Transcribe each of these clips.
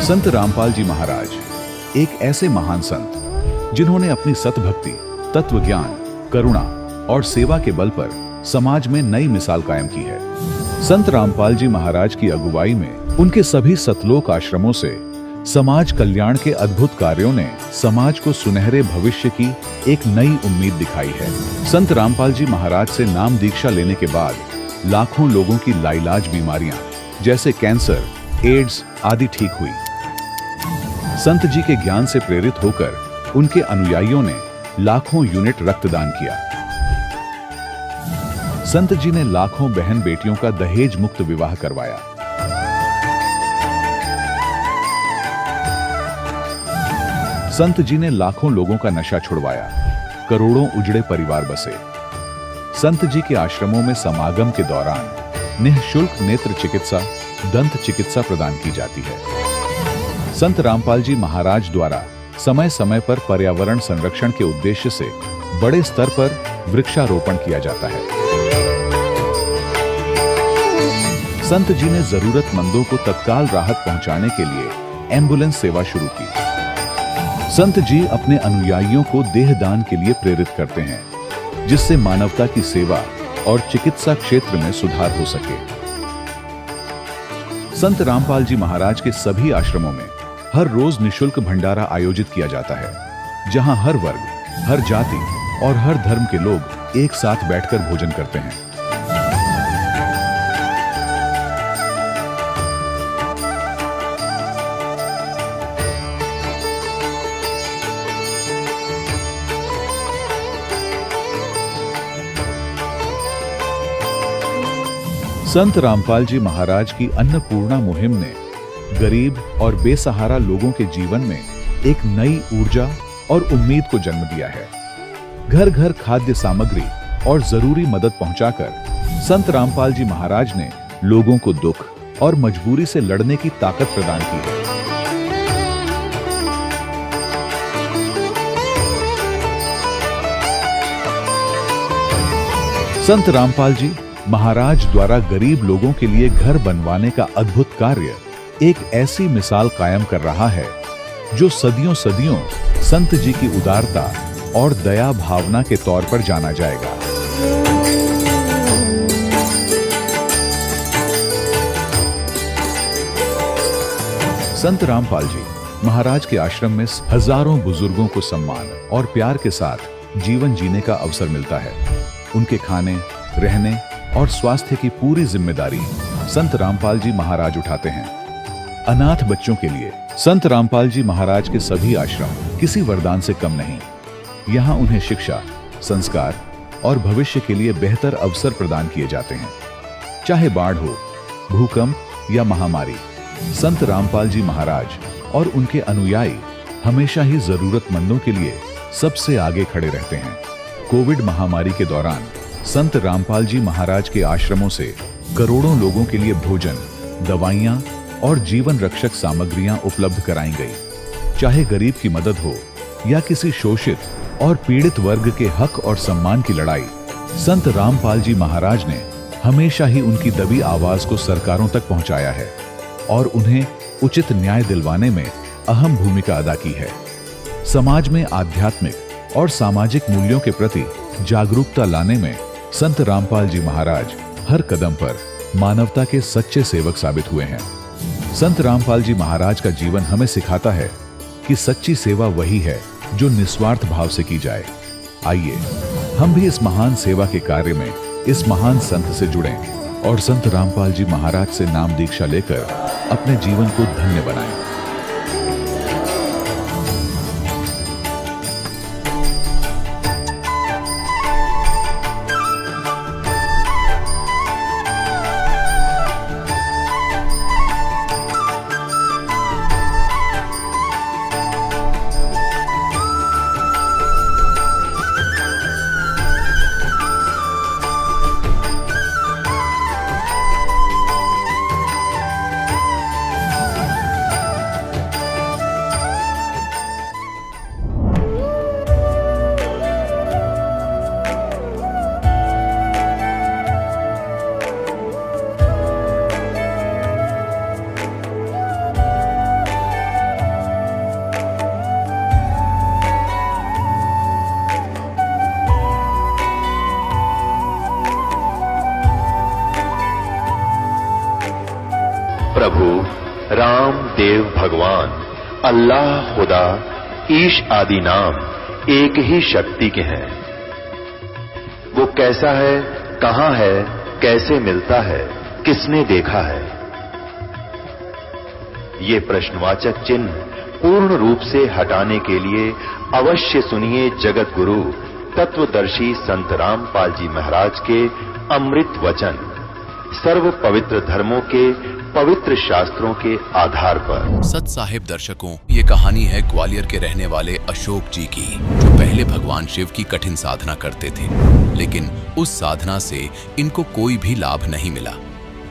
संत रामपाल जी महाराज एक ऐसे महान संत जिन्होंने अपनी सतभक्ति, तत्व ज्ञान, करुणा और सेवा के बल पर समाज में नई मिसाल कायम की है। संत रामपाल जी महाराज की अगुवाई में उनके सभी सतलोक आश्रमों से समाज कल्याण के अद्भुत कार्यों ने समाज को सुनहरे भविष्य की एक नई उम्मीद दिखाई है। संत रामपाल जी महाराज से नाम दीक्षा लेने के बाद लाखों लोगों की लाइलाज बीमारियां जैसे कैंसर, एड्स आदि ठीक हुई। संत जी के ज्ञान से प्रेरित होकर उनके अनुयायियों ने लाखों यूनिट रक्तदान किया। संत जी ने लाखों बहन बेटियों का दहेज मुक्त विवाह करवाया। संत जी ने लाखों लोगों का नशा छुड़वाया, करोड़ों उजड़े परिवार बसे। संत जी के आश्रमों में समागम के दौरान निःशुल्क नेत्र चिकित्सा, दंत चिकित्सा प्रदान की जाती है। संत रामपाल जी महाराज द्वारा समय समय पर पर्यावरण संरक्षण के उद्देश्य से बड़े स्तर पर वृक्षारोपण किया जाता है। संत जी ने जरूरतमंदों को तत्काल राहत पहुंचाने के लिए एम्बुलेंस सेवा शुरू की। संत जी अपने अनुयायियों को देहदान के लिए प्रेरित करते हैं, जिससे मानवता की सेवा और चिकित्सा क्षेत्र में सुधार हो सके। संत रामपाल जी महाराज के सभी आश्रमों में हर रोज निःशुल्क भंडारा आयोजित किया जाता है, जहां हर वर्ग, हर जाति और हर धर्म के लोग एक साथ बैठकर भोजन करते हैं। संत रामपाल जी महाराज की अन्नपूर्णा मुहिम ने गरीब और बेसहारा लोगों के जीवन में एक नई ऊर्जा और उम्मीद को जन्म दिया है। घर घर खाद्य सामग्री और जरूरी मदद पहुंचाकर संत रामपाल जी महाराज ने लोगों को दुख और मजबूरी से लड़ने की ताकत प्रदान की है। संत रामपाल जी महाराज द्वारा गरीब लोगों के लिए घर बनवाने का अद्भुत कार्य एक ऐसी मिसाल कायम कर रहा है जो सदियों सदियों संत जी की उदारता और दया भावना के तौर पर जाना जाएगा। संत रामपाल जी महाराज के आश्रम में हजारों बुजुर्गों को सम्मान और प्यार के साथ जीवन जीने का अवसर मिलता है। उनके खाने, रहने और स्वास्थ्य की पूरी जिम्मेदारी संत रामपाल जी महाराज उठाते हैं। अनाथ बच्चों के लिए संत रामपाल जी महाराज के सभी आश्रम किसी वरदान से कम नहीं। यहाँ उन्हें शिक्षा, संस्कार और भविष्य के लिए बेहतर अवसर प्रदान किए जाते हैं। चाहे बाढ़ हो, भूकंप या महामारी, संत रामपाल जी महाराज और उनके अनुयायी हमेशा ही जरूरतमंदों के लिए सबसे आगे खड़े रहते हैं। कोविड महामारी के दौरान संत रामपाल जी महाराज के आश्रमों से करोड़ों लोगों के लिए भोजन, दवाइयां और जीवन रक्षक सामग्रियां उपलब्ध कराई गई। चाहे गरीब की मदद हो या किसी शोषित और पीड़ित वर्ग के हक और सम्मान की लड़ाई, संत रामपाल जी महाराज ने हमेशा ही उनकी दबी आवाज को सरकारों तक पहुंचाया है और उन्हें उचित न्याय दिलवाने में अहम भूमिका अदा की है। समाज में आध्यात्मिक और सामाजिक मूल्यों के प्रति जागरूकता लाने में संत रामपाल जी महाराज हर कदम पर मानवता के सच्चे सेवक साबित हुए हैं। संत रामपाल जी महाराज का जीवन हमें सिखाता है कि सच्ची सेवा वही है जो निस्वार्थ भाव से की जाए। आइए हम भी इस महान सेवा के कार्य में इस महान संत से जुड़ें और संत रामपाल जी महाराज से नाम दीक्षा लेकर अपने जीवन को धन्य बनाएं। प्रभु राम देव भगवान अल्लाह खुदा ईश आदि नाम एक ही शक्ति के हैं। वो कैसा है, कहां है, कैसे मिलता है, किसने देखा है? ये प्रश्नवाचक चिन्ह पूर्ण रूप से हटाने के लिए अवश्य सुनिए जगत गुरु तत्वदर्शी संत रामपाल जी महाराज के अमृत वचन, सर्व पवित्र धर्मों के पवित्र शास्त्रों के आधार पर। सत साहिब दर्शकों, ये कहानी है ग्वालियर के रहने वाले अशोक जी की, जो पहले भगवान शिव की कठिन साधना करते थे, लेकिन उस साधना से इनको कोई भी लाभ नहीं मिला।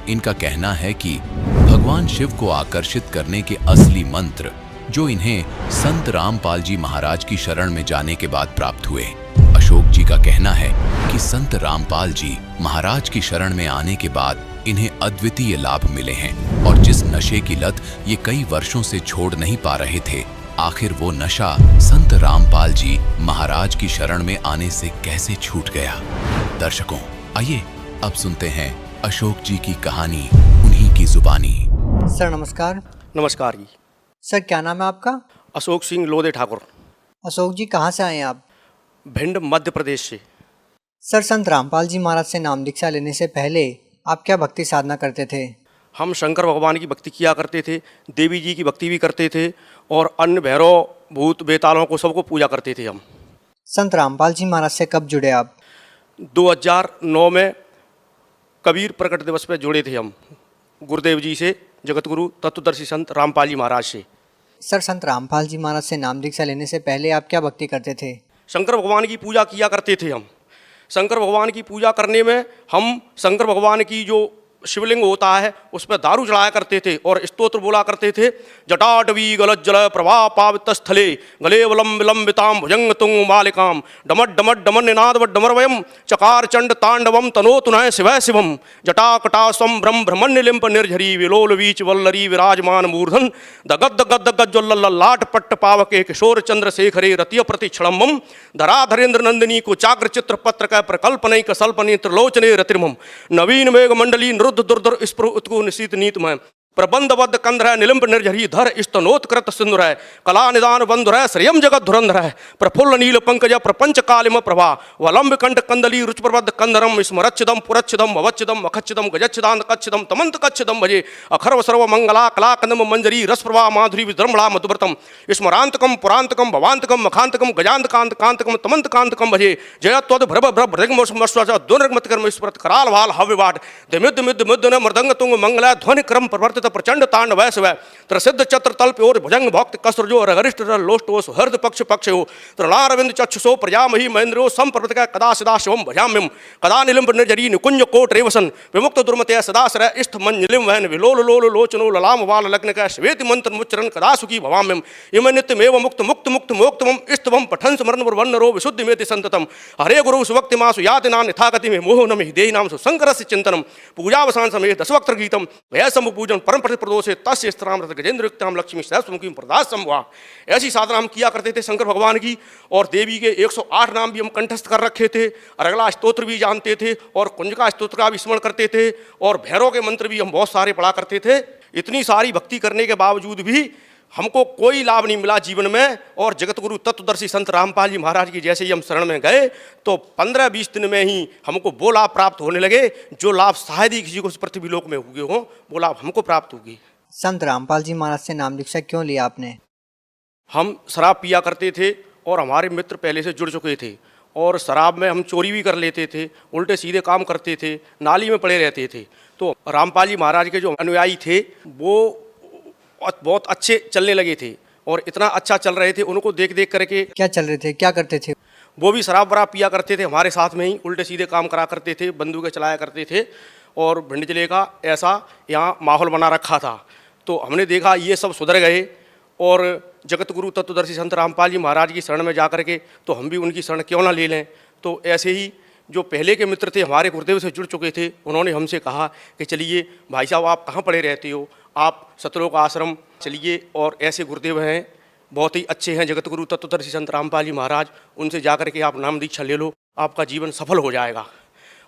इनका कहना है कि भगवान शिव को आकर्षित करने के असली मंत्र जो इन्हें संत रामपाल जी महाराज की शरण में जाने के बाद प्राप्त हुए। अशोक जी का कहना है कि संत रामपाल जी महाराज की शरण में आने के बाद इन्हें अद्वितीय लाभ मिले हैं, और जिस नशे की लत ये कई वर्षों से छोड़ नहीं पा रहे थे, आखिर वो नशा संत रामपाल जी महाराज की शरण में आने से कैसे छूट गया। दर्शकों, आइए अब सुनते हैं अशोक जी की कहानी उन्हीं की जुबानी। सर नमस्कार। नमस्कार जी। सर क्या नाम है आपका? अशोक सिंह लोधे ठाकुर। अशोक जी कहाँ से आए हैं आप? भिंड मध्य प्रदेश से। सर संत रामपाल जी महाराज से नाम दीक्षा लेने से पहले आप क्या भक्ति साधना करते थे? हम शंकर भगवान की भक्ति किया करते थे, देवी जी की भक्ति भी करते थे, और अन्य भैरव भूत बेतालों को सबको पूजा करते थे हम। संत रामपाल जी महाराज से कब जुड़े आप? 2009 में कबीर प्रकट दिवस पे जुड़े थे हम, गुरुदेव जी से, जगत गुरु तत्वदर्शी संत रामपाल जी महाराज से। सर संत रामपाल जी महाराज से नाम दीक्षा लेने से पहले आप क्या भक्ति करते थे? शंकर भगवान की पूजा किया करते थे हम। शंकर भगवान की पूजा करने में हम शंकर भगवान की जो शिवलिंग होता है उस पर दारू चढ़ाया करते थे और स्तोत्र बोला करते थे। जटाटवी गलज्जल प्रवाह पावित स्थले गले वलम विलंबिताम भुजंग तुंग मालिकाम डमट डमट डमन निनाद डमरवयम चकार चंड तांडवम तनोतुनय शिवय शिवम जटाकटा स्वम ब्रह्म ब्रह्मण्य लिंप निर्झरी विलोल वीच वल्लरी विराजमान मूर्धन दगद गद गज्जल लाट पट्ट पावके किशोर चंद्रशेखरे रतिय प्रतिक्षणम धराधरेन्द्र नंदिनी को चाग्र चित्र पत्र का प्रकल्पनय कल्पने त्रिलोचने रतिर्मम नवीन मेघ मंडली दुर्दुर स्पृह उत्कु निशीत नीतमय प्रबंधबद्ध कंधर निलिंब निर्झरी धर स्तनोत्कृत सिंधुर है कला निदान बंधुर है श्रियम जगत धुरंधर है प्रफुल्ल नील पंकज प्रपंच कालिम प्रभा वलंब कंठ कंदली रुचप्रबद्ध कंधरम स्मरच्छिदम पुरच्छिदम अवच्छिदम अखच्छिदम गजच्छिदांत कच्छिदम तमंत कच्छिदम भजे अखर्व सर्व मंगला कला कंदम मंजरी रस प्रभा माधुरी विद्रमणा मधुव्रतम स्मरांतकम पुरांतकम भवांतकम मखांतकम गजांत कांत कांतकम तमंत कांतकम भजे जयत्वद भ्रभ भ्रभ भृगमस्वस्व दुर्गमत कर्म स्मृत कराल वाल हव्यवाट दिमिद मिद मुद्दन मृदंग तुंग मंगला ध्वनि क्रम प्रवर्तित प्रचंड तांड वैश्व त्रसिद्ध चत्र तल्प और भुजंग भक्त कसरजो रगरिष्ठ लोष्टो सुहृद पक्ष पक्ष हो तृणारविंद चक्षुषो प्रजामही महेंद्रो संप्रवृत कदा सदा शिवम भजाम्यम कदा निलिंब निर्जरी निकुंज कोट रेवसन विमुक्त दुर्मते सदाश्रय इष्ट मंजलिम वहन विलोल लोल लोचनो ललाम वाल लग्न का श्वेत मंत्र मुच्चरण कदा सुखी भवाम्यम इम नित्यमेव मुक्त मुक्त मुक्त मोक्तमम इष्टवम पठन स्मरण वर्णरो विशुद्धि मेति संततम हरे गुरु सुभक्ति मासु याति नाम यथागति में मोह नमि देहि नाम सुशंकरस्य चिंतनम पूजावसान समय दशवक्त्र गीतम भय सम्भु पूजन परम प्रदोषे तस्य स्त्रामृत गजेंद्र युक्ताम लक्ष्मी सहस्रमुखी प्रदास संभवा। ऐसी साधना हम किया करते थे शंकर भगवान की, और देवी के 108 नाम भी हम कंठस्थ कर रखे थे, अरगला स्तोत्र भी जानते थे, और कुंजका स्तोत्र का भी स्मरण करते थे, और भैरव के मंत्र भी हम बहुत सारे पढ़ा करते थे। इतनी सारी भक्ति करने के बावजूद भी हमको कोई लाभ नहीं मिला जीवन में। और जगत गुरु तत्वदर्शी संत रामपाल जी महाराज की जैसे ही हम शरण में गए तो 15-20 दिन में ही हमको वो लाभ प्राप्त होने लगे जो लाभ शायद ही किसी को इस पृथ्वी लोक में हुए हों, वो लाभ हमको प्राप्त होगी। संत रामपाल जी महाराज से नाम दीक्षा क्यों लिया आपने? हम शराब पिया करते थे और हमारे मित्र पहले से जुड़ चुके थे, और शराब में हम चोरी भी कर लेते थे, उल्टे सीधे काम करते थे, नाली में पड़े रहते थे। तो रामपाल जी महाराज के जो अनुयायी थे वो बहुत अच्छे चलने लगे थे, और इतना अच्छा चल रहे थे, उनको देख देख करके। क्या चल रहे थे, क्या करते थे? वो भी शराब वराब पिया करते थे, हमारे साथ में ही उल्टे सीधे काम करा करते थे, बंदूकें चलाया करते थे, और भिंड जिले का ऐसा यहाँ माहौल बना रखा था। तो हमने देखा ये सब सुधर गए, और जगत गुरु तत्वदर्शी संत रामपाल जी महाराज की शरण में जा करके तो हम भी उनकी शरण क्यों ना ले लें। तो ऐसे ही जो पहले के मित्र थे हमारे गुरुदेव से जुड़ चुके थे, उन्होंने हमसे कहा कि चलिए भाई साहब आप कहाँ पड़े रहते हो, आप सतलोक आश्रम चलिए, और ऐसे गुरुदेव हैं बहुत ही अच्छे हैं जगत गुरु तत्वदर्शी संत रामपाल जी महाराज, उनसे जा कर के आप नाम दीक्षा ले लो, आपका जीवन सफल हो जाएगा।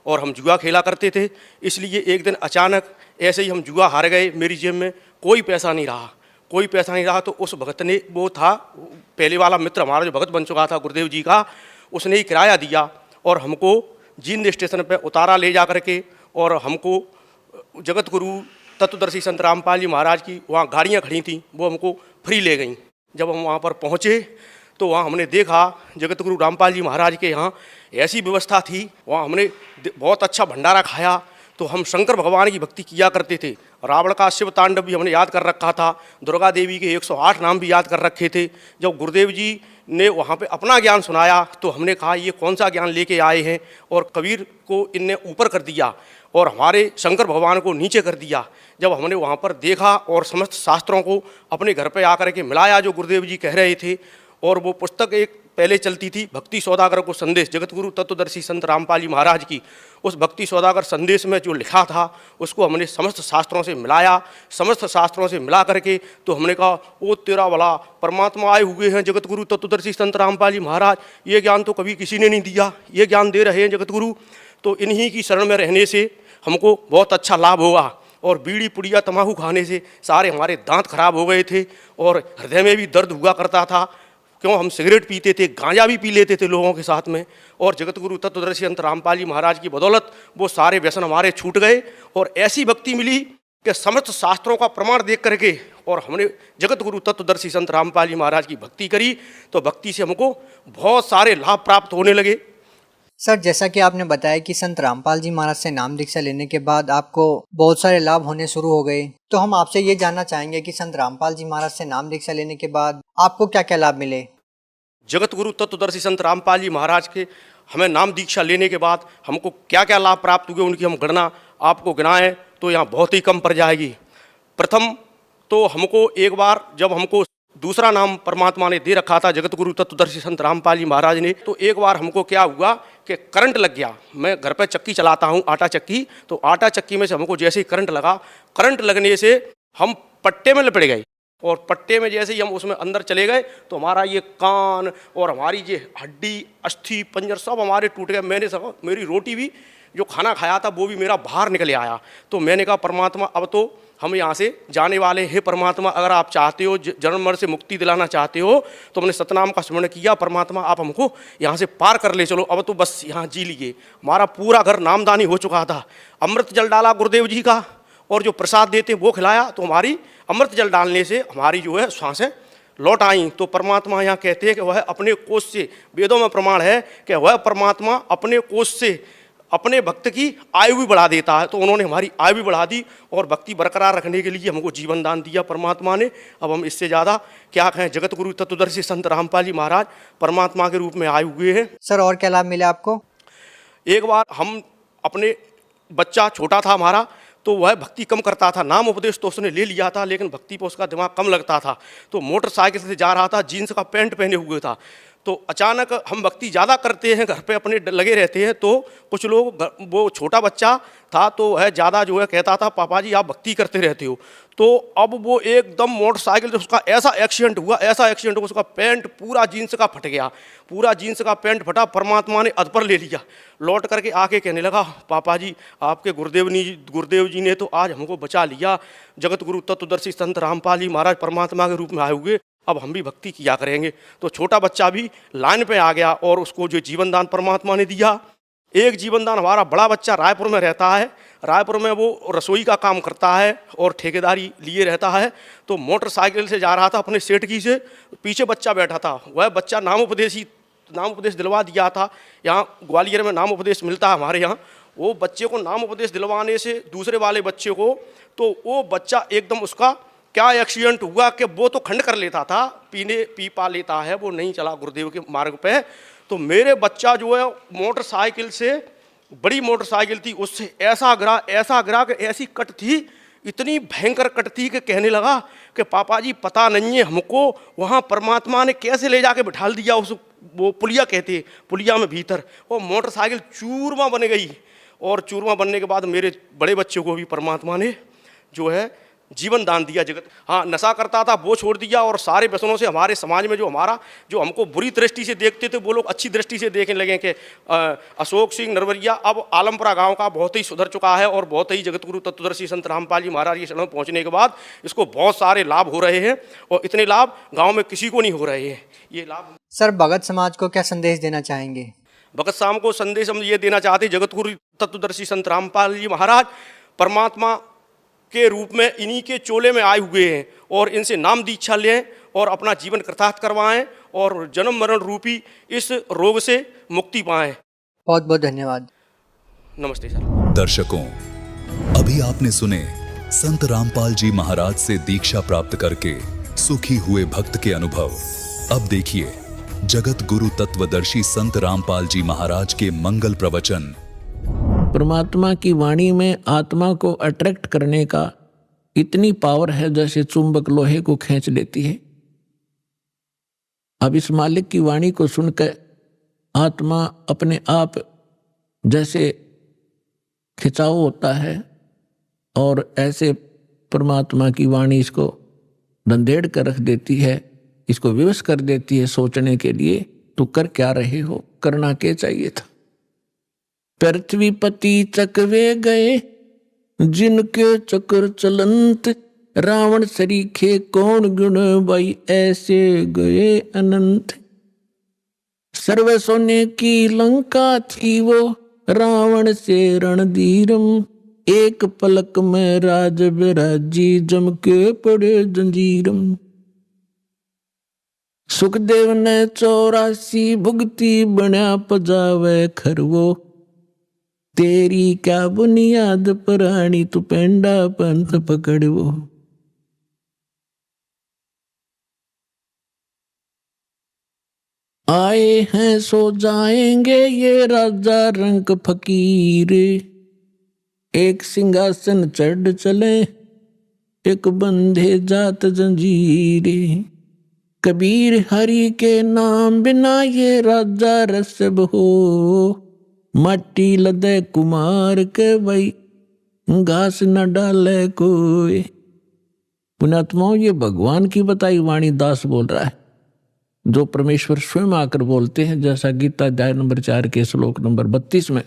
और हम जुआ खेला करते थे। इसलिए एक दिन अचानक ऐसे ही हम जुआ हार गए, मेरी जेब में कोई पैसा नहीं रहा, कोई पैसा नहीं रहा। तो उस भगत ने, वो था पहले वाला मित्र हमारा जो भगत बन चुका था गुरुदेव जी का, उसने ही किराया दिया और हमको जींद स्टेशन पे उतारा ले जा करके, और हमको जगत गुरु तत्वदर्शी संत रामपाल जी महाराज की वहाँ गाड़ियाँ खड़ी थीं, वो हमको फ्री ले गईं। जब हम वहाँ पर पहुँचे तो वहाँ हमने देखा जगत गुरु रामपाल जी महाराज के यहाँ ऐसी व्यवस्था थी, वहाँ हमने बहुत अच्छा भंडारा खाया। तो हम शंकर भगवान की भक्ति किया करते थे। रावण का शिव तांडव भी हमने याद कर रखा था, दुर्गा देवी के 108 नाम भी याद कर रखे थे। जब गुरुदेव जी ने वहाँ पे अपना ज्ञान सुनाया तो हमने कहा ये कौन सा ज्ञान लेके आए हैं, और कबीर को इनने ऊपर कर दिया और हमारे शंकर भगवान को नीचे कर दिया। जब हमने वहाँ पर देखा और समस्त शास्त्रों को अपने घर पे आकर के मिलाया जो गुरुदेव जी कह रहे थे, और वो पुस्तक एक पहले चलती थी भक्ति सौदागर को संदेश, जगत गुरु तत्वदर्शी संत रामपाल जी महाराज की, उस भक्ति सौदागर संदेश में जो लिखा था उसको हमने समस्त शास्त्रों से मिलाया। समस्त शास्त्रों से मिला करके तो हमने कहा ओ तेरा भला परमात्मा आए हुए हैं जगत गुरु तत्वदर्शी संत रामपाल जी महाराज, ये ज्ञान तो कभी किसी ने नहीं दिया, ये ज्ञान दे रहे हैं जगत गुरु, तो इन्हीं की शरण में रहने से हमको बहुत अच्छा लाभ होगा। और बीड़ी पुड़िया तम्बाकू खाने से सारे हमारे दांत खराब हो गए थे और हृदय में भी दर्द हुआ करता था, क्यों हम सिगरेट पीते थे, गांजा भी पी लेते थे लोगों के साथ में। और जगत गुरु तत्वदर्शी संत रामपाल जी महाराज की बदौलत वो सारे व्यसन हमारे छूट गए और ऐसी भक्ति मिली कि समस्त शास्त्रों का प्रमाण देख करके और हमने जगत गुरु तत्वदर्शी संत रामपाल जी महाराज की भक्ति करी तो भक्ति से हमको बहुत सारे लाभ प्राप्त होने लगे। सर, जैसा कि आपने बताया कि संत रामपाल जी महाराज से नाम दीक्षा लेने के बाद आपको बहुत सारे लाभ होने शुरू हो गए, तो हम आपसे ये जानना चाहेंगे कि संत रामपाल जी महाराज से नाम दीक्षा लेने के बाद आपको क्या क्या लाभ मिले। जगत गुरु तत्वदर्शी संत रामपाल जी महाराज के हमें नाम दीक्षा लेने के बाद हमको क्या क्या लाभ प्राप्त हुए, उनकी हम गणना आपको गिनाएं तो यहाँ बहुत ही कम पड़ जाएगी। प्रथम तो हमको एक बार जब हमको दूसरा नाम परमात्मा ने दे रखा था जगत गुरु तत्वदर्शी संत रामपाल जी महाराज ने, तो एक बार हमको क्या हुआ कि करंट लग गया। मैं घर पे चक्की चलाता हूँ, आटा चक्की, तो आटा चक्की में से हमको जैसे ही करंट लगा, करंट लगने से हम पट्टे में लपट गए और पट्टे में जैसे ही हम उसमें अंदर चले गए तो हमारा ये कान और हमारी ये हड्डी अस्थि पंजर सब हमारे टूट गए। मैंने सब, मेरी रोटी भी जो खाना खाया था वो भी मेरा बाहर निकल आया। तो मैंने कहा परमात्मा अब तो हम यहाँ से जाने वाले हैं, परमात्मा अगर आप चाहते हो जन्म मरण से मुक्ति दिलाना चाहते हो तो हमने सतनाम का स्मरण किया, परमात्मा आप हमको यहाँ से पार कर ले चलो, अब तो बस यहाँ जी लिए। हमारा पूरा घर नामदानी हो चुका था, अमृत जल डाला गुरुदेव जी का और जो प्रसाद देते वो खिलाया, तो हमारी अमृत जल डालने से हमारी जो है सांसें लौट आई। तो परमात्मा यहाँ कहते हैं कि वह अपने कोष से, वेदों में प्रमाण है कि वह परमात्मा अपने कोष से अपने भक्त की आयु भी बढ़ा देता है। तो उन्होंने हमारी आयु भी बढ़ा दी और भक्ति बरकरार रखने के लिए हमको जीवन दान दिया परमात्मा ने। अब हम इससे ज़्यादा क्या कहें, जगत गुरु तत्वदर्शी संत रामपाल जी महाराज परमात्मा के रूप में आए हुए हैं। सर, और क्या लाभ मिले आपको। एक बार हम अपने बच्चा छोटा था हमारा, तो वह भक्ति कम करता था, नाम उपदेश तो उसने ले लिया था लेकिन भक्ति पर उसका दिमाग कम लगता था। तो मोटरसाइकिल से जा रहा था, जीन्स का पैंट पहने हुए था, तो अचानक हम भक्ति ज़्यादा करते हैं, घर पे अपने लगे रहते हैं, तो कुछ लोग, वो छोटा बच्चा था तो वह ज़्यादा जो है कहता था पापा जी आप भक्ति करते रहते हो। तो अब वो एकदम मोटरसाइकिल, उसका ऐसा एक्सीडेंट हुआ, ऐसा एक्सीडेंट हुआ, उसका पैंट पूरा जीन्स का फट गया, पूरा जीन्स का पैंट फटा। परमात्मा ने अध पर ले लिया, लौट करके आके कहने लगा पापा जी आपके गुरुदेव जी ने तो आज हमको बचा लिया, जगत गुरु तत्वदर्शी संत रामपाल जी महाराज परमात्मा के रूप में आए हुए, अब हम भी भक्ति किया करेंगे। तो छोटा बच्चा भी लाइन पे आ गया और उसको जो जीवन दान परमात्मा ने दिया। एक जीवन दान हमारा बड़ा बच्चा रायपुर में रहता है, रायपुर में वो रसोई का काम करता है और ठेकेदारी लिए रहता है। तो मोटरसाइकिल से जा रहा था अपने सेठ की से, पीछे बच्चा बैठा था, वह बच्चा नाम उपदेश दिलवा दिया था। यहाँ ग्वालियर में नाम उपदेश मिलता है हमारे यहाँ, वो बच्चे को नाम उपदेश दिलवाने से दूसरे वाले बच्चे को, तो वो बच्चा एकदम उसका क्या एक्सीडेंट हुआ कि वो तो खंड कर लेता था, पी पा लेता है, वो नहीं चला गुरुदेव के मार्ग पे। तो मेरे बच्चा जो है मोटरसाइकिल से, बड़ी मोटरसाइकिल थी, उससे ऐसा गिरा कि ऐसी कट थी, इतनी भयंकर कट थी कि कहने लगा कि पापा जी पता नहीं है हमको वहाँ परमात्मा ने कैसे ले जाके बिठा दिया उस, वो पुलिया कहते, पुलिया में भीतर वो मोटरसाइकिल चूरमा बन गई। और चूरमा बनने के बाद मेरे बड़े बच्चे को भी परमात्मा ने जो है जीवन दान दिया जगत। हाँ, नशा करता था वो छोड़ दिया, और सारे व्यसनों से हमारे समाज में जो हमको बुरी दृष्टि से देखते थे वो लोग अच्छी दृष्टि से देखने लगे कि अशोक सिंह नरवरिया अब आलमपुरा गांव का बहुत ही सुधर चुका है, और बहुत ही जगतगुरु तत्वदर्शी संत रामपाल जी महाराज के शरण में पहुंचने के बाद इसको बहुत सारे लाभ हो रहे हैं, और इतने लाभ गाँव में किसी को नहीं हो रहे हैं। ये लाभ सर, भगत समाज को क्या संदेश देना चाहेंगे? भगत शाम को संदेश हम ये देना चाहते हैं, जगतगुरु तत्वदर्शी संत रामपाल जी महाराज परमात्मा के रूप में इन्हीं के चोले में आए हुए हैं, और इनसे नाम दीक्षा लें और अपना जीवन कृतार्थ करवाएं, और जन्म मरण रूपी इस रोग से मुक्ति पाएं। बहुत बहुत धन्यवाद। नमस्ते सर। दर्शकों, अभी आपने सुने संत रामपाल जी महाराज से दीक्षा प्राप्त करके सुखी हुए भक्त के अनुभव। अब देखिए जगत गुरु तत्वदर्शी संत रामपाल जी महाराज के मंगल प्रवचन। परमात्मा की वाणी में आत्मा को अट्रैक्ट करने का इतनी पावर है जैसे चुंबक लोहे को खींच लेती है। अब इस मालिक की वाणी को सुनकर आत्मा अपने आप जैसे खिंचाव होता है, और ऐसे परमात्मा की वाणी इसको धंधेड़ कर रख देती है, इसको विवश कर देती है सोचने के लिए, तो कर क्या रहे हो, करना क्या चाहिए था। पृथ्वी पति चकवे गए जिनके चक्र चलंत, रावण सरीखे कौन गुण भाई ऐसे गए अनंत। सर्व सोने की लंका थी वो रावण से रणधीरम, एक पलक में राज बिराजी जम के पड़े जंजीरम। सुखदेव ने 84 भुगती बना पजावे खरवो, तेरी क्या बुनियाद पुरानी तू पेंडा पंथ पकड़वो। आए हैं सो जाएंगे ये राजा रंग फकीर, एक सिंहासन चढ़ चले एक बंधे जात जंजीरे। कबीर हरि के नाम बिना ये राजा रसब हो, मट्टी लदे कुमार के भाई घास न डाले कोई। पुण्यात्माओं, ये भगवान की बताई वाणी दास बोल रहा है, जो परमेश्वर स्वयं आकर बोलते हैं, जैसा गीता अध्याय नंबर 4 के श्लोक नंबर 32 में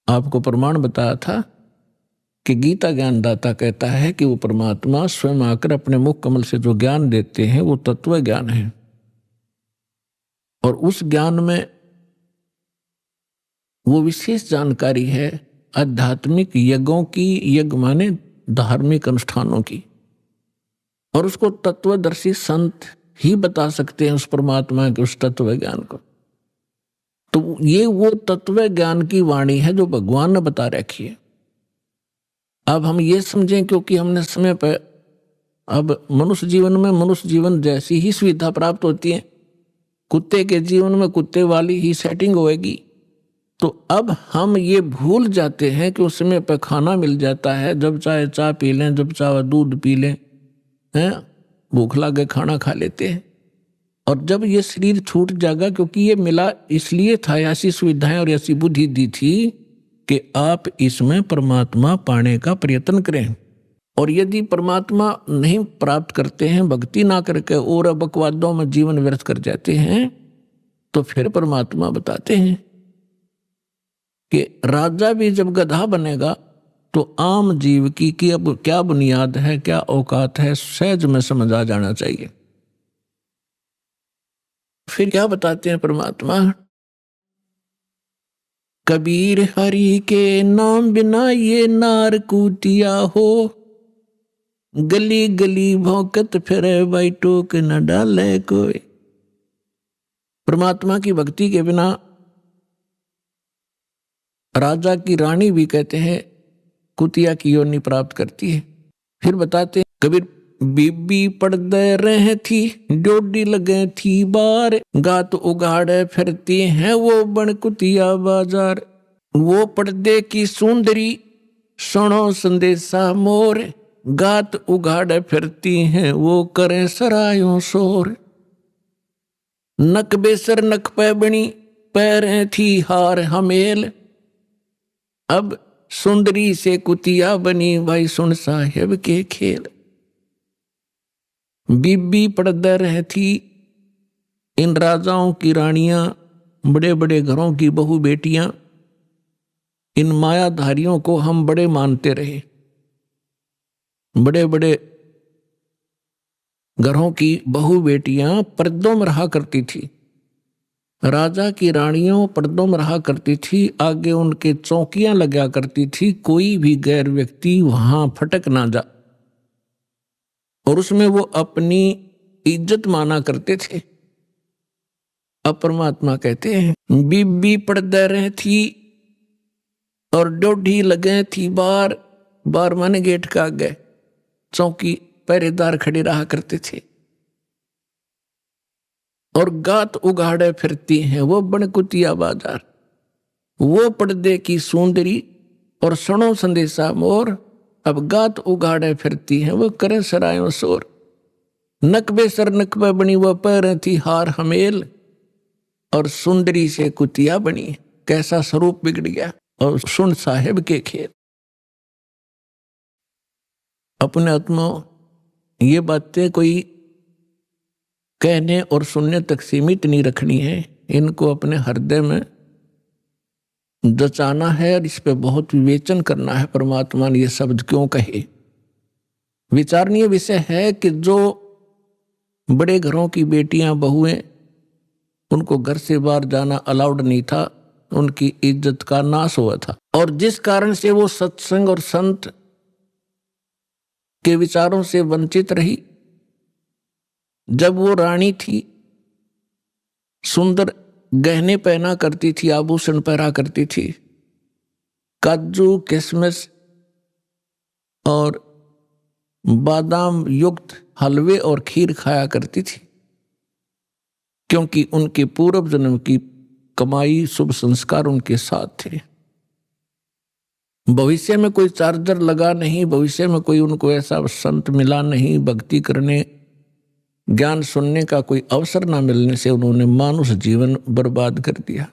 आपको प्रमाण बताया था कि गीता ज्ञानदाता कहता है कि वो परमात्मा स्वयं आकर अपने मुख कमल से जो ज्ञान देते हैं वो तत्व ज्ञान है, और उस ज्ञान में वो विशेष जानकारी है आध्यात्मिक यज्ञों की, यज्ञ माने धार्मिक अनुष्ठानों की, और उसको तत्वदर्शी संत ही बता सकते हैं उस परमात्मा के उस तत्व ज्ञान को। तो ये वो तत्व ज्ञान की वाणी है जो भगवान ने बता रखी है। अब हम ये समझें, क्योंकि हमने समय पर अब मनुष्य जीवन में मनुष्य जीवन जैसी ही सुविधा प्राप्त होती है, कुत्ते के जीवन में कुत्ते वाली ही सेटिंग होएगी, तो अब हम ये भूल जाते हैं कि उस समय पर खाना मिल जाता है, जब चाहे चाय पी लें, जब चाहे दूध पी लें, हैं, भूख लगे खाना खा लेते हैं। और जब ये शरीर छूट जाएगा, क्योंकि ये मिला इसलिए था, ऐसी सुविधाएं और ऐसी बुद्धि दी थी कि आप इसमें परमात्मा पाने का प्रयत्न करें। और यदि परमात्मा नहीं प्राप्त करते हैं, भक्ति ना करके और बकवादों में जीवन व्यर्थ कर जाते हैं, तो फिर परमात्मा बताते हैं कि राजा भी जब गधा बनेगा तो आम जीव की अब क्या बुनियाद है, क्या औकात है, सहज में समझ आ जाना चाहिए। फिर क्या बताते हैं परमात्मा, कबीर हरि के नाम बिना ये नार कूतिया हो, गली गली भौंकत फिरे भाई टोक न डाले कोई। परमात्मा की भक्ति के बिना राजा की रानी भी कहते हैं कुतिया की योनि प्राप्त करती है। फिर बताते हैं, कबीर बीबी पड़दे रहे थी, डोडी लगे थी बार, गात उगाड़े फिरती हैं वो बन कुतिया बाजार। वो पर्दे की सुंदरी सुनो संदेशा मोर, गात उगाड़े फिरती हैं वो करें सरायों शोर। नक बेसर नक पे बनी पैरें थी हार हमेल। अब सुंदरी से कुतिया बनी, भाई सुन साहेब के खेल। बीबी पड़दा रहती, इन राजाओं की रानियां, बड़े बड़े घरों की बहू बेटियां, इन मायाधारियों को हम बड़े मानते रहे। बड़े बड़े घरों की बहू बेटियां पर्दों में रहा करती थी। राजा की रानियों पर्दों में रहा करती थी, आगे उनके चौकियां लगा करती थी, कोई भी गैर व्यक्ति वहां फटक ना जा, और उसमें वो अपनी इज्जत माना करते थे। अब परमात्मा कहते हैं बीबी पर्दा रह थी और डोढ़ी लगे थी बार, बार माने गेट का आगे चौकी पहरेदार खड़े रहा करते थे, और गात उगाड़े फिरती हैं वो बनकुतिया बाजार। वो पर्दे की सुंदरी और सणो संदेशा मोर, अब गात उगाड़े फिरती हैं वो करे सरायों शोर। नकबे सर नकबे बनी वो पैर थी हार हमेल, और सुंदरी से कुतिया बनी, कैसा स्वरूप बिगड़ गया। और सुन साहेब के खेल। अपने आत्मा ये बातें कोई कहने और सुनने तक सीमित नहीं रखनी है, इनको अपने हृदय में जचाना है और इस पे बहुत विवेचन करना है। परमात्मा ने ये शब्द क्यों कहे? विचारणीय विषय है कि जो बड़े घरों की बेटियां बहुएं, उनको घर से बाहर जाना अलाउड नहीं था, उनकी इज्जत का नाश हुआ था, और जिस कारण से वो सत्संग और संत के विचारों से वंचित रही। जब वो रानी थी, सुंदर गहने पहना करती थी, आभूषण पहना करती थी, काजू किशमिश और बादाम युक्त हलवे और खीर खाया करती थी, क्योंकि उनके पूर्व जन्म की कमाई शुभ संस्कार उनके साथ थे। भविष्य में कोई चार्जर लगा नहीं, भविष्य में कोई उनको ऐसा संत मिला नहीं, भक्ति करने ज्ञान सुनने का कोई अवसर ना मिलने से उन्होंने मानुष जीवन बर्बाद कर दिया।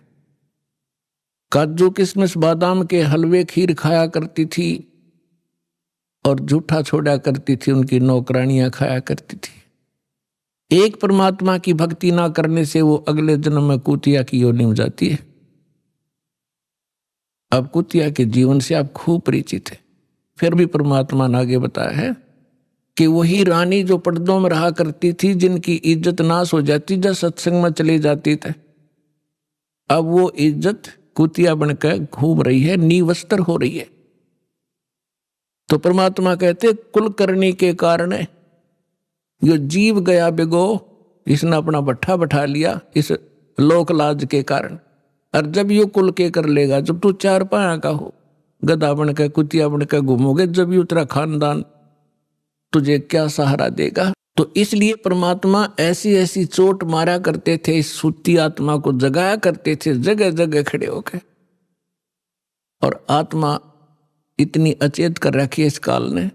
काजू किशमिश बादाम के हलवे खीर खाया करती थी और झूठा छोड़ा करती थी, उनकी नौकरानियां खाया करती थी। एक परमात्मा की भक्ति ना करने से वो अगले जन्म में कुतिया की योनि में जाती है। अब कुतिया के जीवन से आप खूब परिचित है। फिर भी परमात्मा ने आगे बताया है कि वही रानी जो पर्दों में रहा करती थी, जिनकी इज्जत नाश हो जाती जब सत्संग में चली जाती थी, अब वो इज्जत कुतिया बनकर घूम रही है, निवस्त्र हो रही है। तो परमात्मा कहते कुलकर्णी के कारण जो जीव गया बिगो, इसने अपना भट्ठा बैठा लिया इस लोक लाज के कारण। और जब यो कुल के कर लेगा, जब तू चार पाया का हो, गधा बनकर कुतिया बनकर घूमोगे, जब यू तेरा खानदान तुझे क्या सहारा देगा। तो इसलिए परमात्मा ऐसी ऐसी चोट मारा करते थे, इस सुती आत्मा को जगाया करते थे जगह जगह खड़े होकर। और आत्मा इतनी अचेत कर रखी है इस काल ने,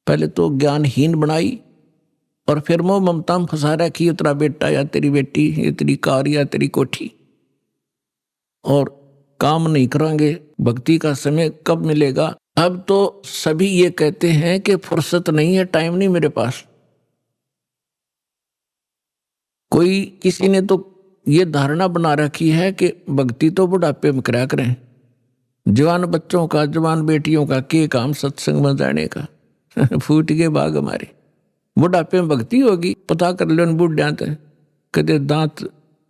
पहले तो ज्ञानहीन बनाई और फिर मोह ममता में फंसा रखी, तेरा बेटा या तेरी बेटी, ये तेरी कार या तेरी कोठी, और काम नहीं करेंगे, भक्ति का समय कब मिलेगा। अब तो सभी ये कहते हैं कि फुर्सत नहीं है, टाइम नहीं मेरे पास। कोई किसी ने तो ये धारणा बना रखी है कि भक्ति तो बुढ़ापे में करा करें। जवान बच्चों का, जवान बेटियों का के काम सत्संग में जाने का फूट के बाग हमारे। बुढ़ापे में भक्ति होगी, पता कर लो बुढ़िया तो कदे दांत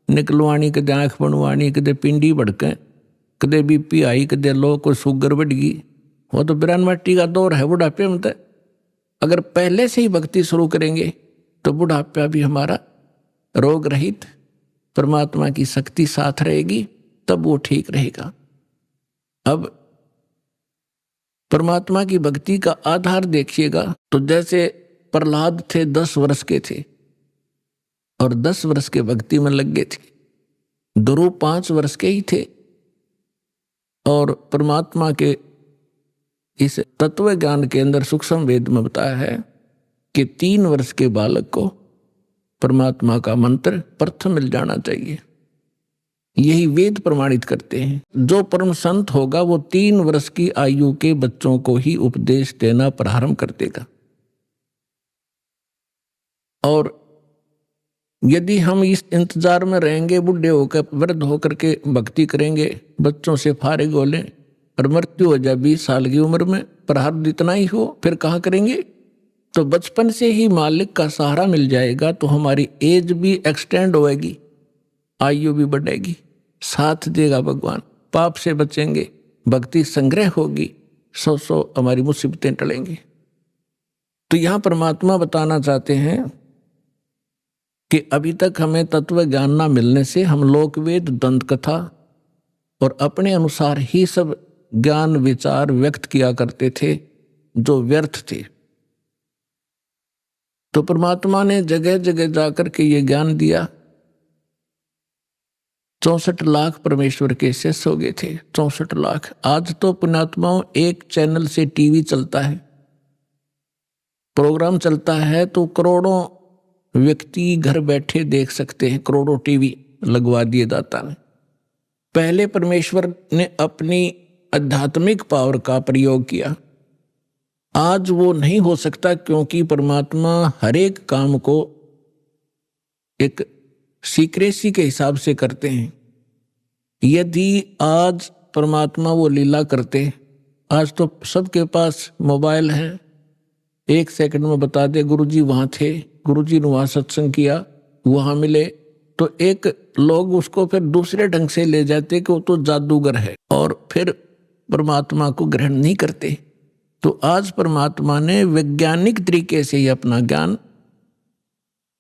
निकलवानी, कदे आँख बनवानी, कदे पिंडी भड़के, कदे बीपी आई, कदे लो को शुगर बढ़ गई। वो तो बिरान मट्टी का दौर है बुढ़ापे में। तो अगर पहले से ही भक्ति शुरू करेंगे तो बुढ़ापा भी हमारा रोग रहित, परमात्मा की शक्ति साथ रहेगी, तब वो ठीक रहेगा। अब परमात्मा की भक्ति का आधार देखिएगा तो जैसे प्रहलाद थे 10 वर्ष के थे और 10 वर्ष के भक्ति में लग गए थे। ध्रुव 5 वर्ष के ही थे और परमात्मा के इस तत्व ज्ञान के अंदर सूक्ष्म वेद में बताया है कि 3 वर्ष के बालक को परमात्मा का मंत्र प्रथम मिल जाना चाहिए। यही वेद प्रमाणित करते हैं। जो परम संत होगा वो 3 वर्ष की आयु के बच्चों को ही उपदेश देना प्रारंभ कर देगा। और यदि हम इस इंतजार में रहेंगे, बूढ़े होकर वृद्ध होकर के भक्ति करेंगे, बच्चों से फारिग हो लें और मृत्यु हो जाए 20 साल की उम्र में, प्रारब्ध इतना ही हो, फिर कहाँ करेंगे? तो बचपन से ही मालिक का सहारा मिल जाएगा तो हमारी एज भी एक्सटेंड होएगी, आयु भी बढ़ेगी, साथ देगा भगवान, पाप से बचेंगे, भक्ति संग्रह होगी, 100 हमारी मुसीबतें टलेंगी। तो यहाँ परमात्मा बताना चाहते हैं कि अभी तक हमें तत्व ज्ञान ना मिलने से हम लोकवेद, दंत कथा और अपने अनुसार ही सब ज्ञान विचार व्यक्त किया करते थे जो व्यर्थ थे। तो परमात्मा ने जगह जगह जाकर के ये ज्ञान दिया। 64 लाख परमेश्वर के शिष्य हो गए थे, 64 लाख। आज तो पुण्यात्माओं एक चैनल से टीवी चलता है, प्रोग्राम चलता है तो करोड़ों व्यक्ति घर बैठे देख सकते हैं, करोड़ों टीवी लगवा दिए दाता ने। पहले परमेश्वर ने अपनी आध्यात्मिक पावर का प्रयोग किया, आज वो नहीं हो सकता क्योंकि परमात्मा हर एक काम को एक सीक्रेसी के हिसाब से करते हैं। यदि आज परमात्मा वो लीला करते, आज तो सबके पास मोबाइल है, 1 सेकंड में बता दे गुरुजी वहाँ थे, गुरुजी ने वहाँ सत्संग किया, वहाँ मिले, तो एक लोग उसको फिर दूसरे ढंग से ले जाते कि वो तो जादूगर है और फिर परमात्मा को ग्रहण नहीं करते। तो आज परमात्मा ने वैज्ञानिक तरीके से ही अपना ज्ञान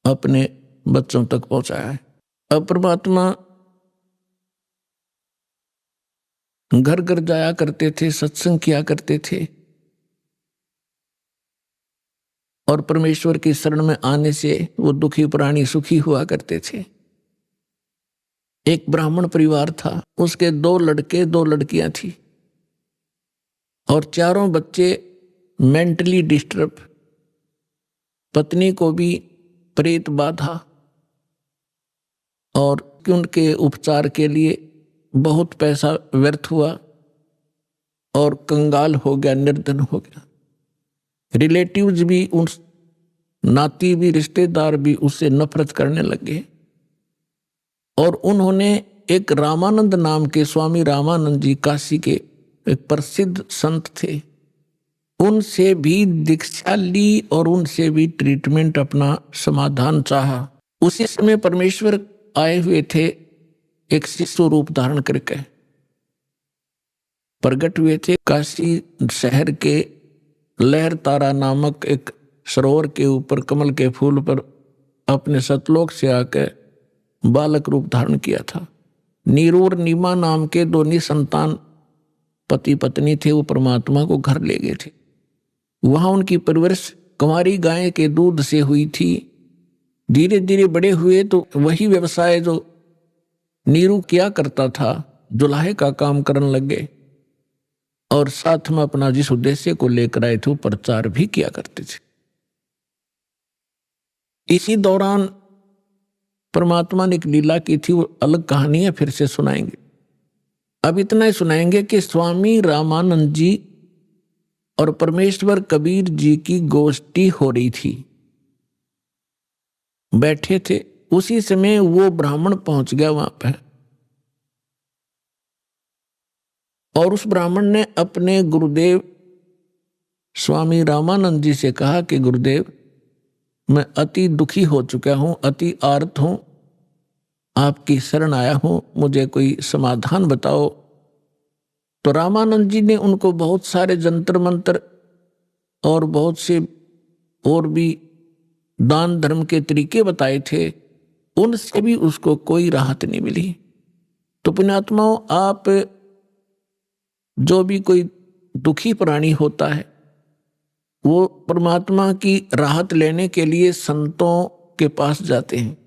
अपने बच्चों तक पहुंचाया है। अब परमात्मा घर घर जाया करते थे, सत्संग किया करते थे और परमेश्वर की शरण में आने से वो दुखी प्राणी सुखी हुआ करते थे। एक ब्राह्मण परिवार था, उसके 2 लड़के 2 लड़कियां थी और चारों बच्चे मेंटली डिस्टर्ब, पत्नी को भी प्रेत बाधा और उनके उपचार के लिए बहुत पैसा व्यर्थ हुआ और कंगाल हो गया, निर्धन हो गया। रिलेटिव्स भी, उन नाती भी, रिश्तेदार भी उससे नफरत करने लगे और उन्होंने एक रामानंद नाम के, स्वामी रामानंद जी काशी के एक प्रसिद्ध संत थे, उनसे भी दीक्षा ली और उनसे भी ट्रीटमेंट, अपना समाधान चाहा। उसी समय परमेश्वर आए हुए थे, एक शिशु रूप धारण करके प्रकट हुए थे। काशी शहर के लहर तारा नामक एक सरोवर के ऊपर कमल के फूल पर अपने सतलोक से आकर बालक रूप धारण किया था। नीरू और नीमा नाम के 2 निसंतान पति पत्नी थे, वो परमात्मा को घर ले गए थे। वहां उनकी परवरिश कुंवारी गाय के दूध से हुई थी। धीरे धीरे बड़े हुए तो वही व्यवसाय जो नीरू किया करता था, जुलाहे का काम करने लगे और साथ में अपना जिस उद्देश्य को लेकर आए थे वो प्रचार भी किया करते थे। इसी दौरान परमात्मा ने एक लीला की थी, वो अलग कहानी है, फिर से सुनाएंगे। अब इतना ही सुनाएंगे कि स्वामी रामानंद जी और परमेश्वर कबीर जी की गोष्ठी हो रही थी, बैठे थे। उसी समय वो ब्राह्मण पहुंच गया वहां पे और उस ब्राह्मण ने अपने गुरुदेव स्वामी रामानंद जी से कहा कि गुरुदेव, मैं अति दुखी हो चुका हूं, अति आर्त हूं, आपकी शरण आया हूं, मुझे कोई समाधान बताओ। तो रामानंद जी ने उनको बहुत सारे जंतर मंत्र और बहुत से और भी दान धर्म के तरीके बताए थे, उनसे भी उसको कोई राहत नहीं मिली। तो पुण्यात्माओं, आप जो भी कोई दुखी प्राणी होता है वो परमात्मा की राहत लेने के लिए संतों के पास जाते हैं,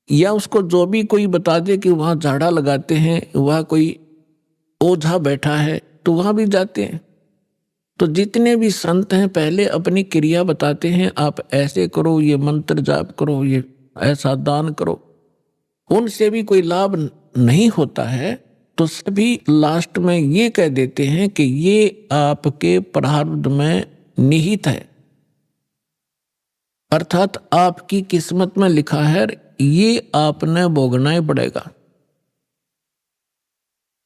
या उसको जो भी कोई बता दे कि वहाँ झाड़ा लगाते हैं, वहाँ कोई ओझा बैठा है, तो वहाँ भी जाते हैं। तो जितने भी संत हैं पहले अपनी क्रिया बताते हैं, आप ऐसे करो, ये मंत्र जाप करो, ये ऐसा दान करो। उनसे भी कोई लाभ नहीं होता है तो सभी लास्ट में ये कह देते हैं कि ये आपके प्रारब्ध में निहित है, अर्थात आपकी किस्मत में लिखा है, ये आपने भोगना ही पड़ेगा।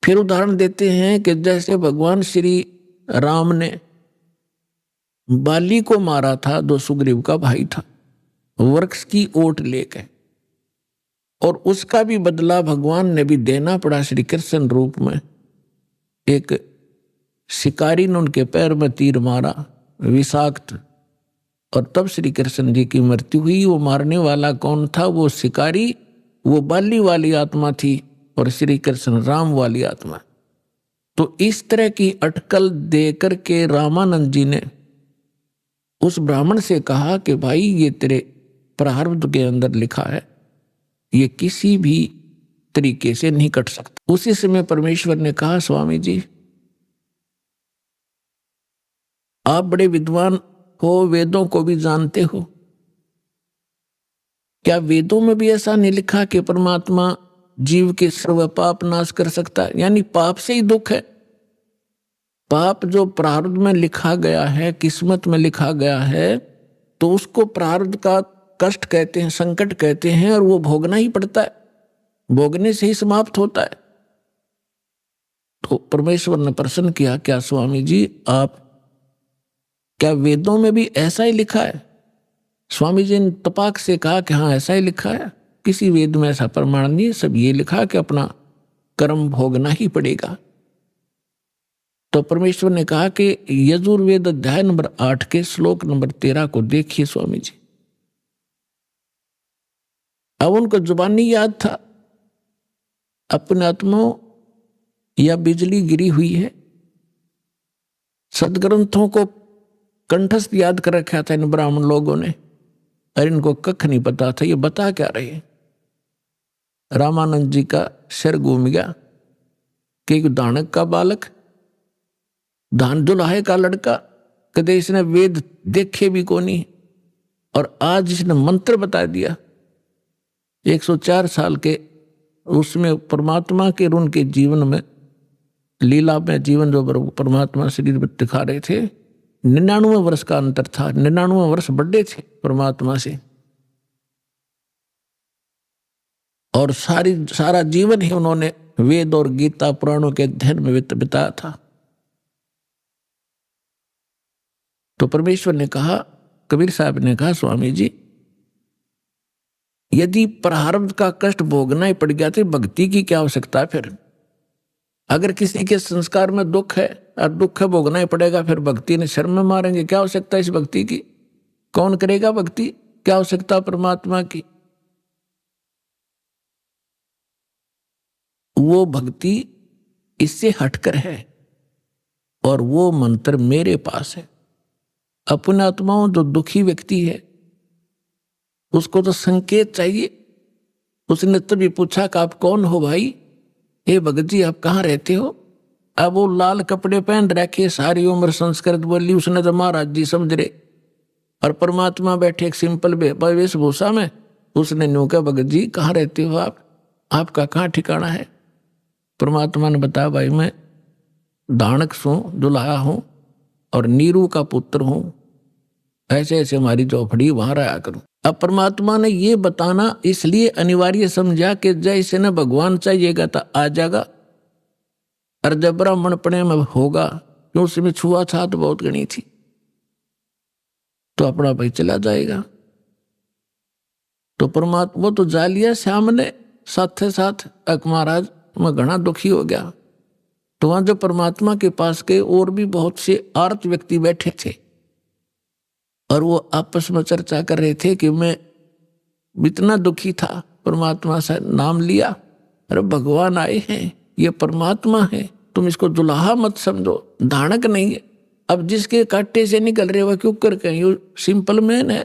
फिर उदाहरण देते हैं कि जैसे भगवान श्री राम ने बाली को मारा था, जो सुग्रीव का भाई था, वृक्ष की ओट लेकर, और उसका भी बदला भगवान ने भी देना पड़ा श्री कृष्ण रूप में। एक शिकारी ने उनके पैर में तीर मारा विषाक्त, और तब श्री कृष्ण जी की मृत्यु हुई। वो मारने वाला कौन था? वो शिकारी, वो बाली वाली आत्मा थी, और श्री कृष्ण राम वाली आत्मा। तो इस तरह की अटकल देकर के रामानंद जी ने उस ब्राह्मण से कहा कि भाई ये तेरे प्रारब्ध के अंदर लिखा है, ये किसी भी तरीके से नहीं कट सकता। उसी समय परमेश्वर ने कहा, स्वामी जी आप बड़े विद्वान हो, वेदों को भी जानते हो, क्या वेदों में भी ऐसा नहीं लिखा कि परमात्मा जीव के सर्व पाप नाश कर सकता है? यानी पाप से ही दुख है। पाप जो प्रारब्ध में लिखा गया है, किस्मत में लिखा गया है, तो उसको प्रारब्ध का कष्ट कहते हैं, संकट कहते हैं, और वो भोगना ही पड़ता है, भोगने से ही समाप्त होता है। तो परमेश्वर ने प्रश्न किया, क्या स्वामी जी आप, क्या वेदों में भी ऐसा ही लिखा है? स्वामी जी ने तपाक से कहा कि हाँ ऐसा ही लिखा है, किसी वेद में ऐसा प्रमाण नहीं है, सब ये लिखा कि अपना कर्म भोगना ही पड़ेगा। तो परमेश्वर ने कहा कि यजुर्वेद अध्याय नंबर 8 के श्लोक नंबर 13 को देखिए स्वामी जी। अब उनको जुबानी याद था, अपने आत्माओं या बिजली गिरी हुई है, सदग्रंथों को कंठस्थ याद कर रखा था इन ब्राह्मण लोगों ने, और इनको कख नहीं पता था ये बता क्या रहे हैं। रामानंद जी का सिर घूम गया कि दानक का बालक, धान दुल्हाए का लड़का, कदे इसने वेद देखे भी को नहीं, और आज इसने मंत्र बता दिया। 104 साल के उसमें परमात्मा के उनके जीवन में, लीला में जीवन जो परमात्मा शरीर में दिखा रहे थे, 99 वर्ष का अंतर था, 99 वर्ष बड़े थे परमात्मा से, और सारा जीवन ही उन्होंने वेद और गीता पुराणों के अध्ययन में बिताया था। तो परमेश्वर ने कहा, कबीर साहब ने कहा, स्वामी जी यदि प्रारब्ध का कष्ट भोगना ही पड़ गया तो भक्ति की क्या आवश्यकता है फिर? अगर किसी के संस्कार में दुख है और दुख है भोगना ही पड़ेगा, फिर भक्ति ने शर्म में मारेंगे, क्या आवश्यकता है इस भक्ति की? कौन करेगा भक्ति? क्या आवश्यकता परमात्मा की? वो भक्ति इससे हटकर है, और वो मंत्र मेरे पास है। अपने आत्माओं जो दुखी व्यक्ति है उसको तो संकेत चाहिए। उसने तभी पूछा कि आप कौन हो भाई? हे भगत जी आप कहाँ रहते हो? अब वो लाल कपड़े पहन रखे, सारी उम्र संस्कृत बोली, उसने तो महाराज जी समझ रहे, और परमात्मा बैठे एक सिंपल वेशभूषा में। उसने न्यू कहा, भगत जी कहाँ रहते हो आप, आपका कहाँ ठिकाना है? परमात्मा ने बताया, भाई मैं दानक सू दुल्हा हूँ और नीरू का पुत्र हूँ, ऐसे ऐसे हमारी चौपड़ी वहां रहा करूं। अब परमात्मा ने ये बताना इसलिए अनिवार्य समझा कि जैसे न भगवान चाहिएगा तो आ जाएगा, और जब ब्राह्मणपणे में होगा, क्यों उसमें छुआछात बहुत गणी थी, तो अपना भाई चला जाएगा। तो परमात्मा तो जा लिया सामने, साथ साथ अक महाराज मैं घना दुखी हो गया। तो वहां जो परमात्मा के पास के और भी बहुत से आर्त व्यक्ति बैठे थे, और वो आपस में चर्चा कर रहे थे कि मैं इतना दुखी था, परमात्मा से नाम लिया, अरे भगवान आए हैं, ये परमात्मा है, तुम इसको दुल्हा मत समझो, धानक नहीं है। अब जिसके कांटे से निकल रहे वह क्यों कर कहीं सिंपल मैन है।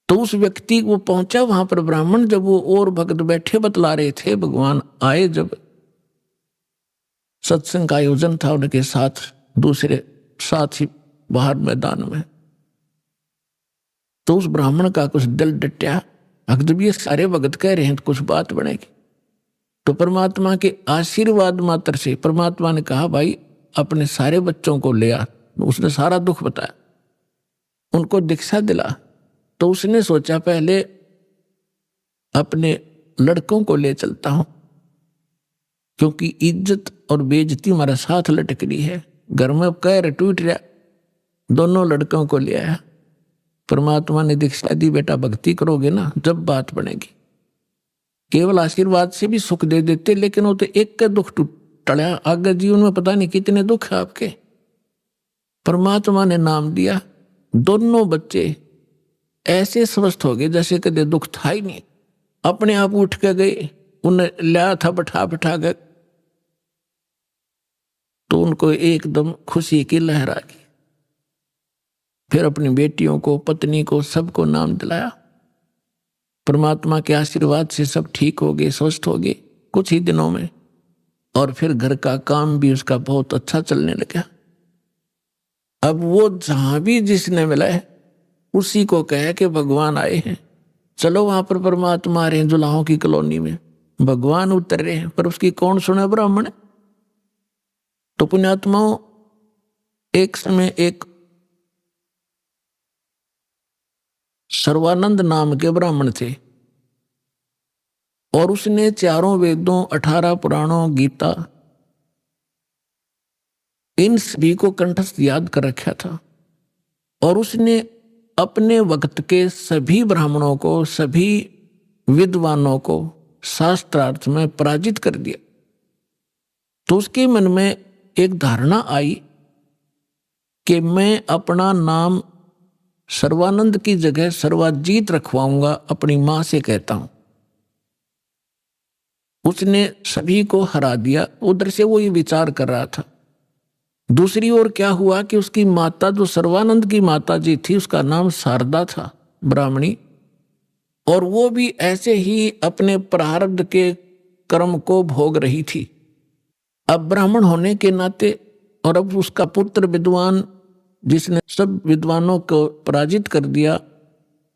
तो उस व्यक्ति वो पहुंचा वहां पर ब्राह्मण, जब वो और भक्त बैठे बतला रहे थे, भगवान आए, जब सत्संग का आयोजन था उनके साथ दूसरे साथी बाहर मैदान में, तो उस ब्राह्मण का कुछ दिल डटया, जब ये सारे भगत कह रहे हैं तो कुछ बात बनेगी। तो परमात्मा के आशीर्वाद मात्र से परमात्मा ने कहा भाई अपने सारे बच्चों को ले आ। उसने सारा दुख बताया, उनको दीक्षा दिला। तो उसने सोचा पहले अपने लड़कों को ले चलता हूं, क्योंकि इज्जत और बेइज्जती हमारा साथ लटक रही है। घर में कहर टूट रहा, दोनों लड़कों को ले आया। परमात्मा ने दीक्षा दी, बेटा भक्ति करोगे ना जब बात बनेगी। केवल आशीर्वाद से भी सुख दे देते, लेकिन वो तो एक का दुख टला, आगे जीवन में पता नहीं कितने दुख है आपके। परमात्मा ने नाम दिया, दोनों बच्चे ऐसे स्वस्थ हो गए जैसे कदे दुख था ही नहीं। अपने आप उठ के गए, उन्हें लाया था बैठा बैठा के, तो उनको एकदम खुशी की लहर आ गई। फिर अपनी बेटियों को, पत्नी को, सबको नाम दिलाया। परमात्मा के आशीर्वाद से सब ठीक हो गए, स्वस्थ हो गए कुछ ही दिनों में। और फिर घर का काम भी उसका बहुत अच्छा चलने लगा। अब वो जहां भी जिसने मिला है उसी को कहे कि भगवान आए हैं, चलो वहां पर परमात्मा आ रहे हैं। जुलाहों की कॉलोनी में भगवान उतर रहे हैं, पर उसकी कौन सुने? ब्राह्मण। तो पुण्यात्माओं, एक समय एक सर्वानंद नाम के ब्राह्मण थे, और उसने चारों वेदों, 18 पुराणों, गीता, इन सभी को कंठस्थ याद कर रखा था। और उसने अपने वक्त के सभी ब्राह्मणों को, सभी विद्वानों को शास्त्रार्थ में पराजित कर दिया। तो उसके मन में एक धारणा आई कि मैं अपना नाम सर्वानंद की जगह सर्वाजीत रखवाऊंगा, अपनी मां से कहता हूं। उसने सभी को हरा दिया। उधर से वो ये विचार कर रहा था। दूसरी ओर क्या हुआ कि उसकी माता, जो सर्वानंद की माता जी थी, उसका नाम शारदा था, ब्राह्मणी, और वो भी ऐसे ही अपने प्रारब्ध के कर्म को भोग रही थी। अब ब्राह्मण होने के नाते, और अब उसका पुत्र विद्वान, जिसने सब विद्वानों को पराजित कर दिया,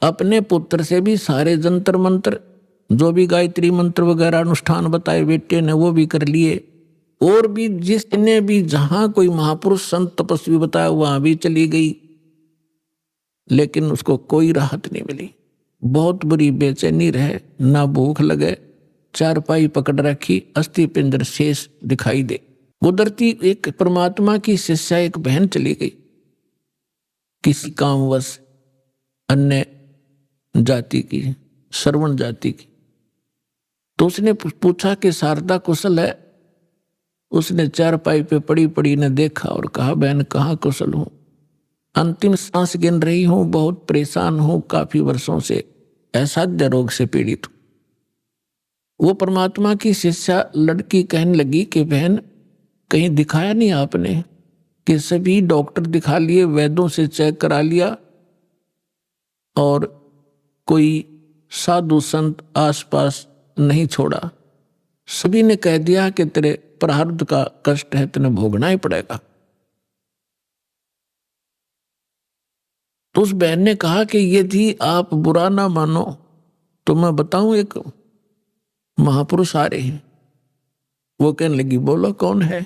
अपने पुत्र से भी सारे जंतर मंत्र, जो भी गायत्री मंत्र वगैरह अनुष्ठान बताए बेटे ने, वो भी कर लिए। और भी जिसने भी जहां कोई महापुरुष संत तपस्वी बताया वहां भी चली गई, लेकिन उसको कोई राहत नहीं मिली। बहुत बुरी बेचैनी रहे, ना भूख लगे, चारपाई पकड़ रखी, अस्थि पिंजर शेष दिखाई दे। गुजरती एक परमात्मा की शिष्या एक बहन चली गई, किसी कामवश, अन्य जाति की, श्रवण जाति की। तो उसने पूछा कि शारदा कुशल है? उसने चारपाई पे पड़ी पड़ी ने देखा और कहा, बहन कहाँ कुशल हूं, अंतिम सांस गिन रही हूं, बहुत परेशान हूं, काफी वर्षों से असाध्य रोग से पीड़ित हूं। वो परमात्मा की शिष्या लड़की कहने लगी कि बहन कहीं दिखाया नहीं आपने? कि सभी डॉक्टर दिखा लिए, वैद्यों से चेक करा लिया, और कोई साधु संत आसपास नहीं छोड़ा। सभी ने कह दिया कि तेरे प्रारब्ध का कष्ट है, तेने भोगना ही पड़ेगा। तो उस बहन ने कहा कि यदि आप बुरा ना मानो तो मैं बताऊं, एक महापुरुष आ रहे हैं। वो कहने लगी, बोलो कौन है?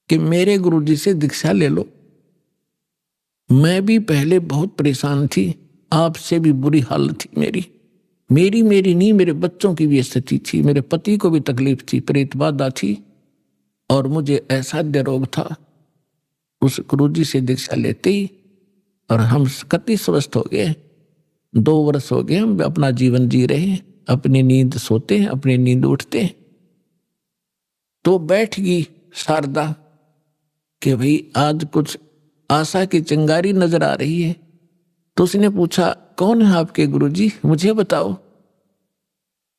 कि मेरे गुरुजी से दीक्षा ले लो। मैं भी पहले बहुत परेशान थी, आपसे भी बुरी हालत थी मेरी नहीं, मेरे बच्चों की भी स्थिति थी, मेरे पति को भी तकलीफ थी, प्रेत बाधा थी, और मुझे असाध्य रोग था। उस गुरुजी से दीक्षा लेते ही और हम कति स्वस्थ हो गए। 2 वर्ष हो गए हम अपना जीवन जी रहे हैं, अपनी नींद सोते हैं, अपनी नींद उठते हैं। तो बैठ गई शारदा कि भाई आज कुछ आशा की चिंगारी नजर आ रही है। तो उसने पूछा, कौन है आपके गुरुजी, मुझे बताओ।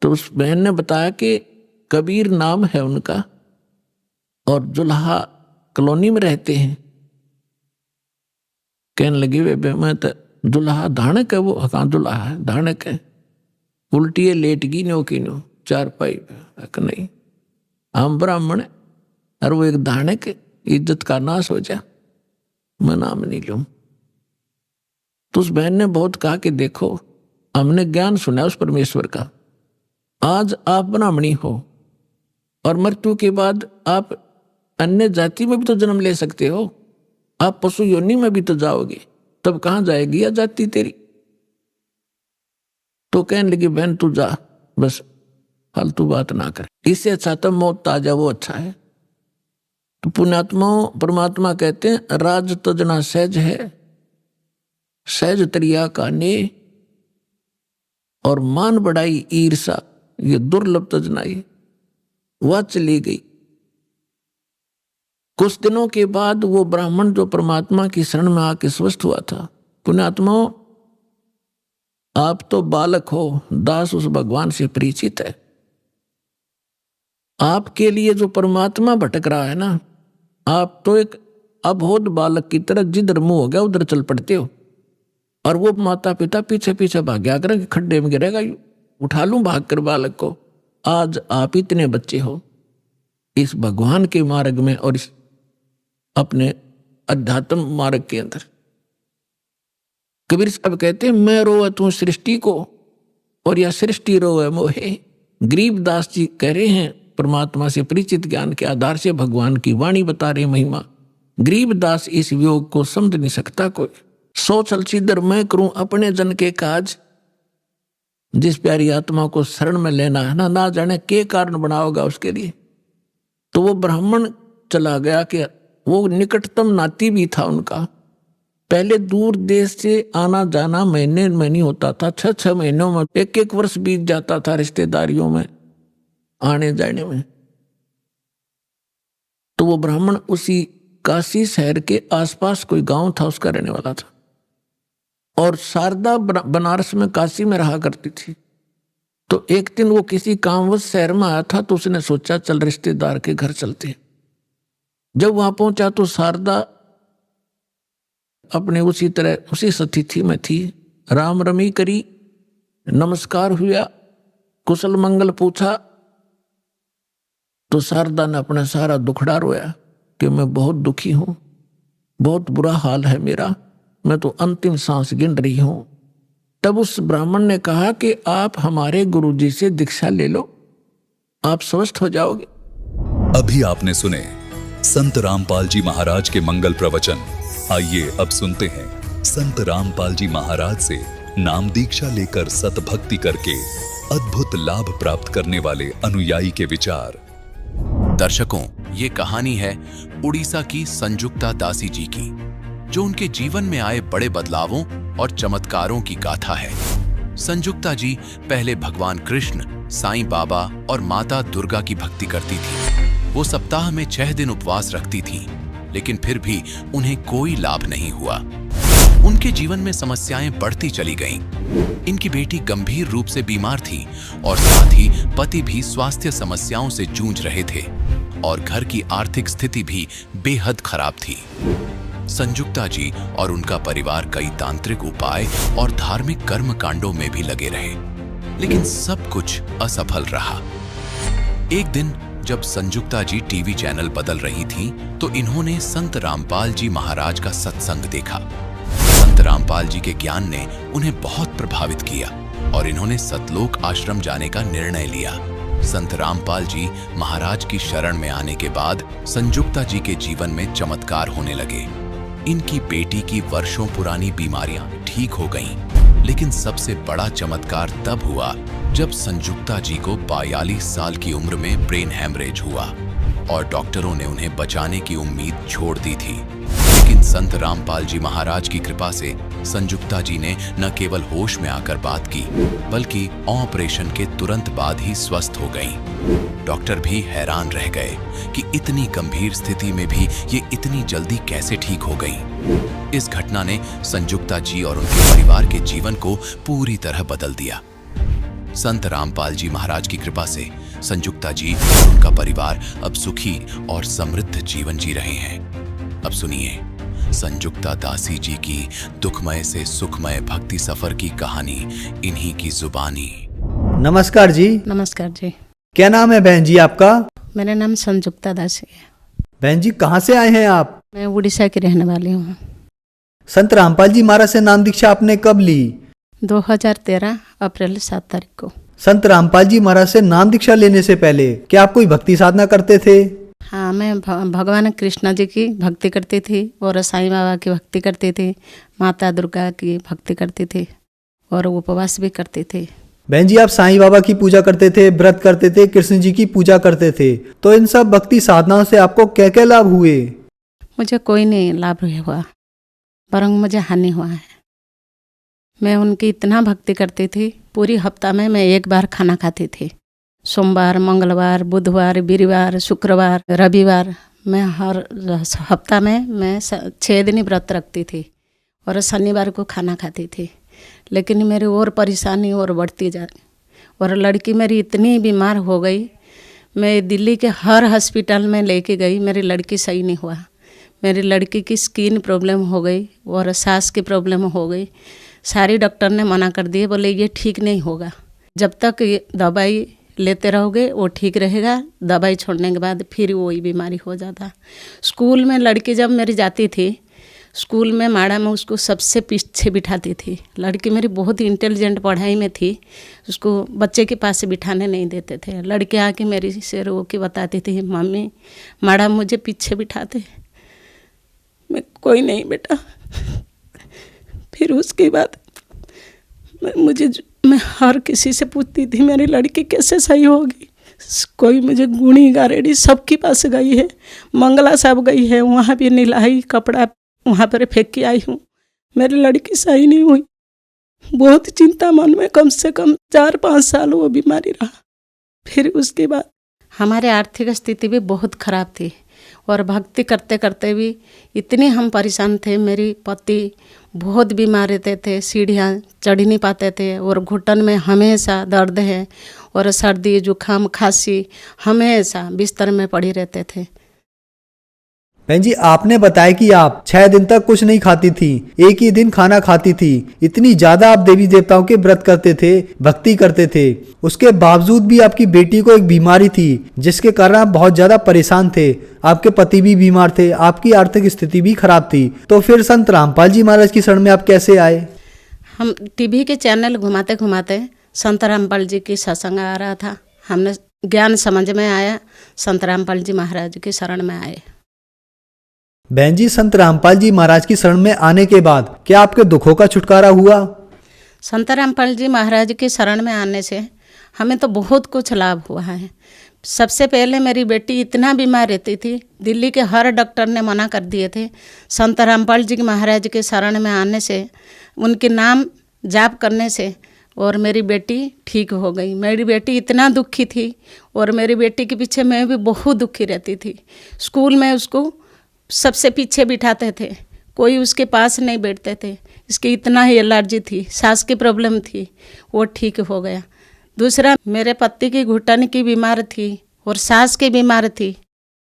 तो उस बहन ने बताया कि कबीर नाम है उनका, और जुलाहा कॉलोनी में रहते हैं। कहने लगी, वे मैं तो जुलाहा धानक है, वो कहाँ जुलाहा है, धानक है, उल्टी है, लेट गई नो की नो चारपाई नहीं, हम ब्राह्मण है, और वो एक धानक है, इज्जत का नाश हो जा, मैं नाम नहीं लूं। तो उस बहन ने बहुत कहा कि देखो, हमने ज्ञान सुना उस परमेश्वर का, आज आप ब्राह्मणी हो और मृत्यु के बाद आप अन्य जाति में भी तो जन्म ले सकते हो, आप पशु योनि में भी तो जाओगे, तब कहाँ जाएगी या जाति तेरी। तो कहने लगी बहन तू जा, बस फालतू बात ना कर, इससे अच्छा तो मौत ताजा वो अच्छा है। तो पुण्यात्माओं परमात्मा कहते हैं राज तजना सहज है, सहज तरिया का ने, और मान बढ़ाई ईर्षा ये दुर्लभ तजनाई। वह चली गई। कुछ दिनों के बाद वो ब्राह्मण जो परमात्मा की शरण में आके स्वस्थ हुआ था, पुण्यात्माओं आप तो बालक हो, दास उस भगवान से परिचित है। आपके लिए जो परमात्मा भटक रहा है ना, आप तो एक अबोध बालक की तरह जिधर मुंह हो गया उधर चल पड़ते हो, और वो माता पिता पीछे पीछे भाग्या करें कि खड्डे में गिरेगा, उठा लूं भाग कर बालक को। आज आप इतने बच्चे हो इस भगवान के मार्ग में और इस अपने अध्यात्म मार्ग के अंदर। कबीर साहब कहते हैं मैं रोवे तू सृष्टि को और यह सृष्टि रोवे मोहे। गरीबदास जी कह रहे हैं परमात्मा से परिचित ज्ञान के आधार से भगवान की वाणी बता रहे महिमा। गरीबदास इस वियोग को समझ नहीं सकता कोई। सो चल सीधर मैं करूं अपने जन के काज, जिस प्यारी आत्मा को शरण में लेना है ना जाने के कारण बनाओगा उसके लिए। तो वो ब्राह्मण चला गया कि वो निकटतम नाती भी था उनका। पहले दूर देश से आना जाना महीने में नहीं होता था, 6-6 महीनों में 1-1 वर्ष बीत जाता था रिश्तेदारियों में आने जाने में। तो वो ब्राह्मण उसी काशी शहर के आसपास कोई गांव था उसका रहने वाला था, और शारदा बनारस में काशी में रहा करती थी। तो एक दिन वो किसी कामवश शहर में आया था, तो उसने सोचा चल रिश्तेदार के घर चलते। जब वहां पहुंचा तो शारदा अपने उसी तरह उसी सतिथि में थी। राम रमी करी, नमस्कार हुआ, कुशल मंगल पूछा। तो शारदा ने अपना सारा दुखड़ा रोया कि मैं बहुत दुखी हूं, बहुत बुरा हाल है मेरा, मैं तो अंतिम सांस गिन रही हूं। तब उस ब्राह्मण ने कहा कि आप हमारे गुरुजी से दीक्षा ले लो, आप स्वस्थ हो जाओगे। अभी आपने सुने संत रामपाल जी महाराज के मंगल प्रवचन। आइए अब सुनते हैं संत रामपाल जी महाराज से नाम दीक्षा लेकर सतभक्ति करके अद्भुत लाभ प्राप्त करने वाले अनुयायी के विचार। दर्शकों, ये कहानी है उड़ीसा की संजुक्ता दासी जी की, जो उनके जीवन में आए बड़े बदलावों और चमत्कारों की गाथा है। संजुक्ता जी पहले भगवान कृष्ण, साईं बाबा और माता दुर्गा की भक्ति करती थी। वो सप्ताह में 6 दिन उपवास रखती थी, लेकिन फिर भी उन्हें कोई लाभ नहीं हुआ। उनके जीवन में समस्याएं बढ़ती चली गईं। इनकी बेटी गंभीर रूप से बीमार थी और साथ ही पति भी स्वास्थ्य समस्याओं से जूझ रहे थे और घर की आर्थिक स्थिति भी बेहद खराब थी। संजुक्ता जी और उनका परिवार कई तांत्रिक उपाय और धार्मिक कर्म कांडों में भी लगे रहे, लेकिन सब कुछ असफल रहा। एक दिन जब संजुक्ता जी टीवी चैनल बदल रही थी, तो इन्होंने संत रामपाल जी महाराज का सत्संग देखा। संत रामपाल जी के ज्ञान ने उन्हें बहुत प्रभावित किया और इन्होंने सतलोक आश्रम जाने का निर्णय लिया। संत रामपाल जी महाराज की शरण में आने के बाद संजुक्ता जी के जीवन में चमत्कार होने लगे। इनकी बेटी की वर्षों पुरानी बीमारियां ठीक हो गईं, लेकिन सबसे बड़ा चमत्कार तब हुआ जब संजुक्ता जी को 42 साल की उम्र में ब्रेन हैमरेज हुआ और डॉक्टरों ने उन्हें बचाने की उम्मीद छोड़ दी थी। लेकिन संत रामपाल जी महाराज की कृपा से संजुक्ता जी ने न केवल होश में आकर बात की, बल्कि ऑपरेशन के तुरंत बाद ही स्वस्थ हो गईं। डॉक्टर भी हैरान रह गए कि इतनी गंभीर स्थिति में भी ये इतनी जल्दी कैसे ठीक हो गईं। इस घटना ने संजुक्ता जी और उनके परिवार के जीवन को पूरी तरह बदल दिया। संत रामपाल जी महाराज की कृपा से संजुक्ता जी और उनका परिवार अब सुखी और समृद्ध जीवन जी रहे हैं। अब सुनिए संजुक्ता दासी जी की दुखमय से सुखमय भक्ति सफर की कहानी इन्हीं की जुबानी। नमस्कार जी। नमस्कार जी। क्या नाम है बहन जी आपका? मेरा नाम संजुक्ता दासी है। बहन जी कहाँ से आए हैं आप? मैं उड़ीसा की रहने वाली हूँ। संत रामपाल जी महाराज से नाम दीक्षा आपने कब ली? 2013 अप्रैल 7 तारीख को। संत रामपाल जी महाराज से नाम दीक्षा लेने से पहले क्या आप कोई भक्ति साधना करते थे? हाँ, मैं भगवान कृष्ण जी की भक्ति करती थी और साईं बाबा की भक्ति करती थी, माता दुर्गा की भक्ति करती थी और उपवास भी करती थी। बहन जी, आप साईं बाबा की पूजा करते थे, व्रत करते थे, कृष्ण जी की पूजा करते थे, तो इन सब भक्ति साधनाओं से आपको क्या क्या लाभ हुए? मुझे कोई नहीं लाभ हुआ, बरंग मुझे हानि हुआ है। मैं उनकी इतना भक्ति करती थी, पूरी हफ्ता में मैं एक बार खाना खाती थी। सोमवार, मंगलवार, बुधवार, वीरवार, शुक्रवार, रविवार, मैं हर हफ्ता में मैं 6 दिन व्रत रखती थी और शनिवार को खाना खाती थी। लेकिन मेरी और परेशानी और बढ़ती जा रही और लड़की मेरी इतनी बीमार हो गई, मैं दिल्ली के हर हॉस्पिटल में लेके गई, मेरी लड़की सही नहीं हुआ। मेरी लड़की की स्किन प्रॉब्लम हो गई और सांस की प्रॉब्लम हो गई। सारी डॉक्टर ने मना कर दिए, बोले ये ठीक नहीं होगा, जब तक ये दवाई लेते रहोगे वो ठीक रहेगा, दवाई छोड़ने के बाद फिर वही बीमारी हो जाता। स्कूल में लड़की जब मेरी जाती थी, स्कूल में मैडम उसको सबसे पीछे बिठाती थी। लड़की मेरी बहुत इंटेलिजेंट पढ़ाई में थी, उसको बच्चे के पास बिठाने नहीं देते थे। लड़के आके मेरी से रो के बताती थी, मम्मी मैडम मुझे पीछे बिठाते। मैं कोई नहीं बेटा। फिर उसके बाद मैं हर किसी से पूछती थी मेरी लड़की कैसे सही होगी। कोई मुझे गुणी गारेडी सबके पास गई है, मंगला साहब गई है, वहाँ भी नीलाई कपड़ा वहाँ पर फेंक के आई हूँ, मेरी लड़की सही नहीं हुई। बहुत चिंता मन में, कम से कम 4-5 साल वो बीमारी रहा। फिर उसके बाद हमारे आर्थिक स्थिति भी बहुत ख़राब थी और भक्ति करते करते भी इतने हम परेशान थे। मेरी पति बहुत बीमार रहते थे, सीढ़ियाँ चढ़ नहीं पाते थे और घुटन में हमेशा दर्द है और सर्दी जुकाम खांसी, हमेशा बिस्तर में पड़ी रहते थे। बहन जी, आपने बताया कि आप 6 दिन तक कुछ नहीं खाती थी, एक ही दिन खाना खाती थी। इतनी ज्यादा आप देवी देवताओं के व्रत करते थे, भक्ति करते थे, उसके बावजूद भी आपकी बेटी को एक बीमारी थी जिसके कारण आप बहुत ज्यादा परेशान थे। आपके पति भी बीमार थे, आपकी आर्थिक स्थिति भी खराब थी। तो फिर संत रामपाल जी महाराज की शरण में आप कैसे आए? हम टीवी के चैनल घुमाते घुमाते संत रामपाल जी की सत्संग आ रहा था, हमने ज्ञान समझ में आया, संत रामपाल जी महाराज की शरण में आए। बहन जी, संत रामपाल जी महाराज की शरण में आने के बाद क्या आपके दुखों का छुटकारा हुआ? संत रामपाल जी महाराज की शरण में आने से हमें तो बहुत कुछ लाभ हुआ है। सबसे पहले मेरी बेटी इतना बीमार रहती थी, दिल्ली के हर डॉक्टर ने मना कर दिए थे। संत रामपाल जी महाराज के शरण में आने से, उनके नाम जाप करने से और मेरी बेटी ठीक हो गई। मेरी बेटी इतना दुखी थी और मेरी बेटी के पीछे मैं भी बहुत दुखी रहती थी। स्कूल में उसको सबसे पीछे बिठाते थे, कोई उसके पास नहीं बैठते थे। इसकी इतना ही एलर्जी थी, सांस की प्रॉब्लम थी, वो ठीक हो गया। दूसरा, मेरे पति की घुटन की बीमार थी और सांस की बीमार थी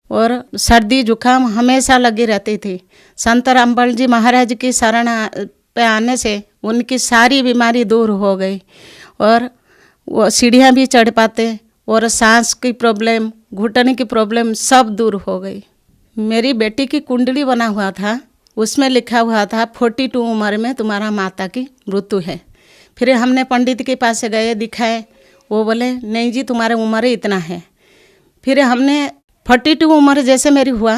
और सर्दी जुकाम हमेशा लगी रहती थी। संत रामपाल जी महाराज की शरण पे आने से उनकी सारी बीमारी दूर हो गई और वो सीढ़ियाँ भी चढ़ पाते और सांस की प्रॉब्लम, घुटन की प्रॉब्लम सब दूर हो गई। मेरी बेटी की कुंडली बना हुआ था, उसमें लिखा हुआ था 42 उम्र में तुम्हारा माता की मृत्यु है। फिर हमने पंडित के पास गए, दिखाए, वो बोले नहीं जी तुम्हारी उम्र इतना है। फिर हमने 42 उम्र जैसे मेरी हुआ,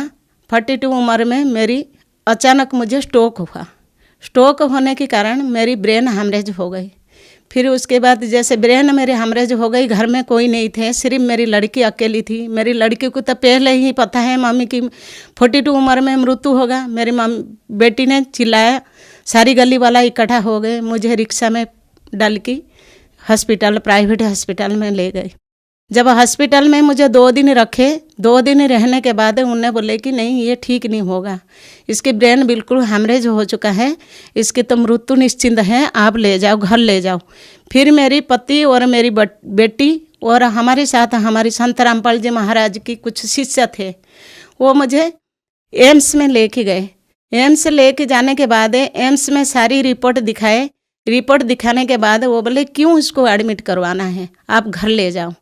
42 उम्र में मेरी अचानक मुझे स्ट्रोक हुआ। स्ट्रोक होने के कारण मेरी ब्रेन हैमरेज हो गई। फिर उसके बाद जैसे ब्रेन मेरे हैमरेज हो गई, घर में कोई नहीं थे, सिर्फ मेरी लड़की अकेली थी। मेरी लड़की को तो पहले ही पता है मम्मी की 42 उम्र में मृत्यु होगा। मेरी बेटी ने चिल्लाया, सारी गली वाला इकट्ठा हो गए, मुझे रिक्शा में डाल के हॉस्पिटल, प्राइवेट हॉस्पिटल में ले गए। जब हॉस्पिटल में मुझे 2 दिन रखे, 2 दिन रहने के बाद उन्होंने बोले कि नहीं ये ठीक नहीं होगा, इसकी ब्रेन बिल्कुल हैमरेज हो चुका है, इसकी तो मृत्यु निश्चिंत है, आप ले जाओ, घर ले जाओ। फिर मेरी पति और मेरी बेटी और हमारे साथ हमारी संत रामपाल जी महाराज की कुछ शिष्य थे, वो मुझे एम्स में लेके गए। एम्स लेके जाने के बाद एम्स में सारी रिपोर्ट दिखाए। रिपोर्ट दिखाने के बाद वो बोले क्यों इसको एडमिट करवाना है, आप घर ले जाओ।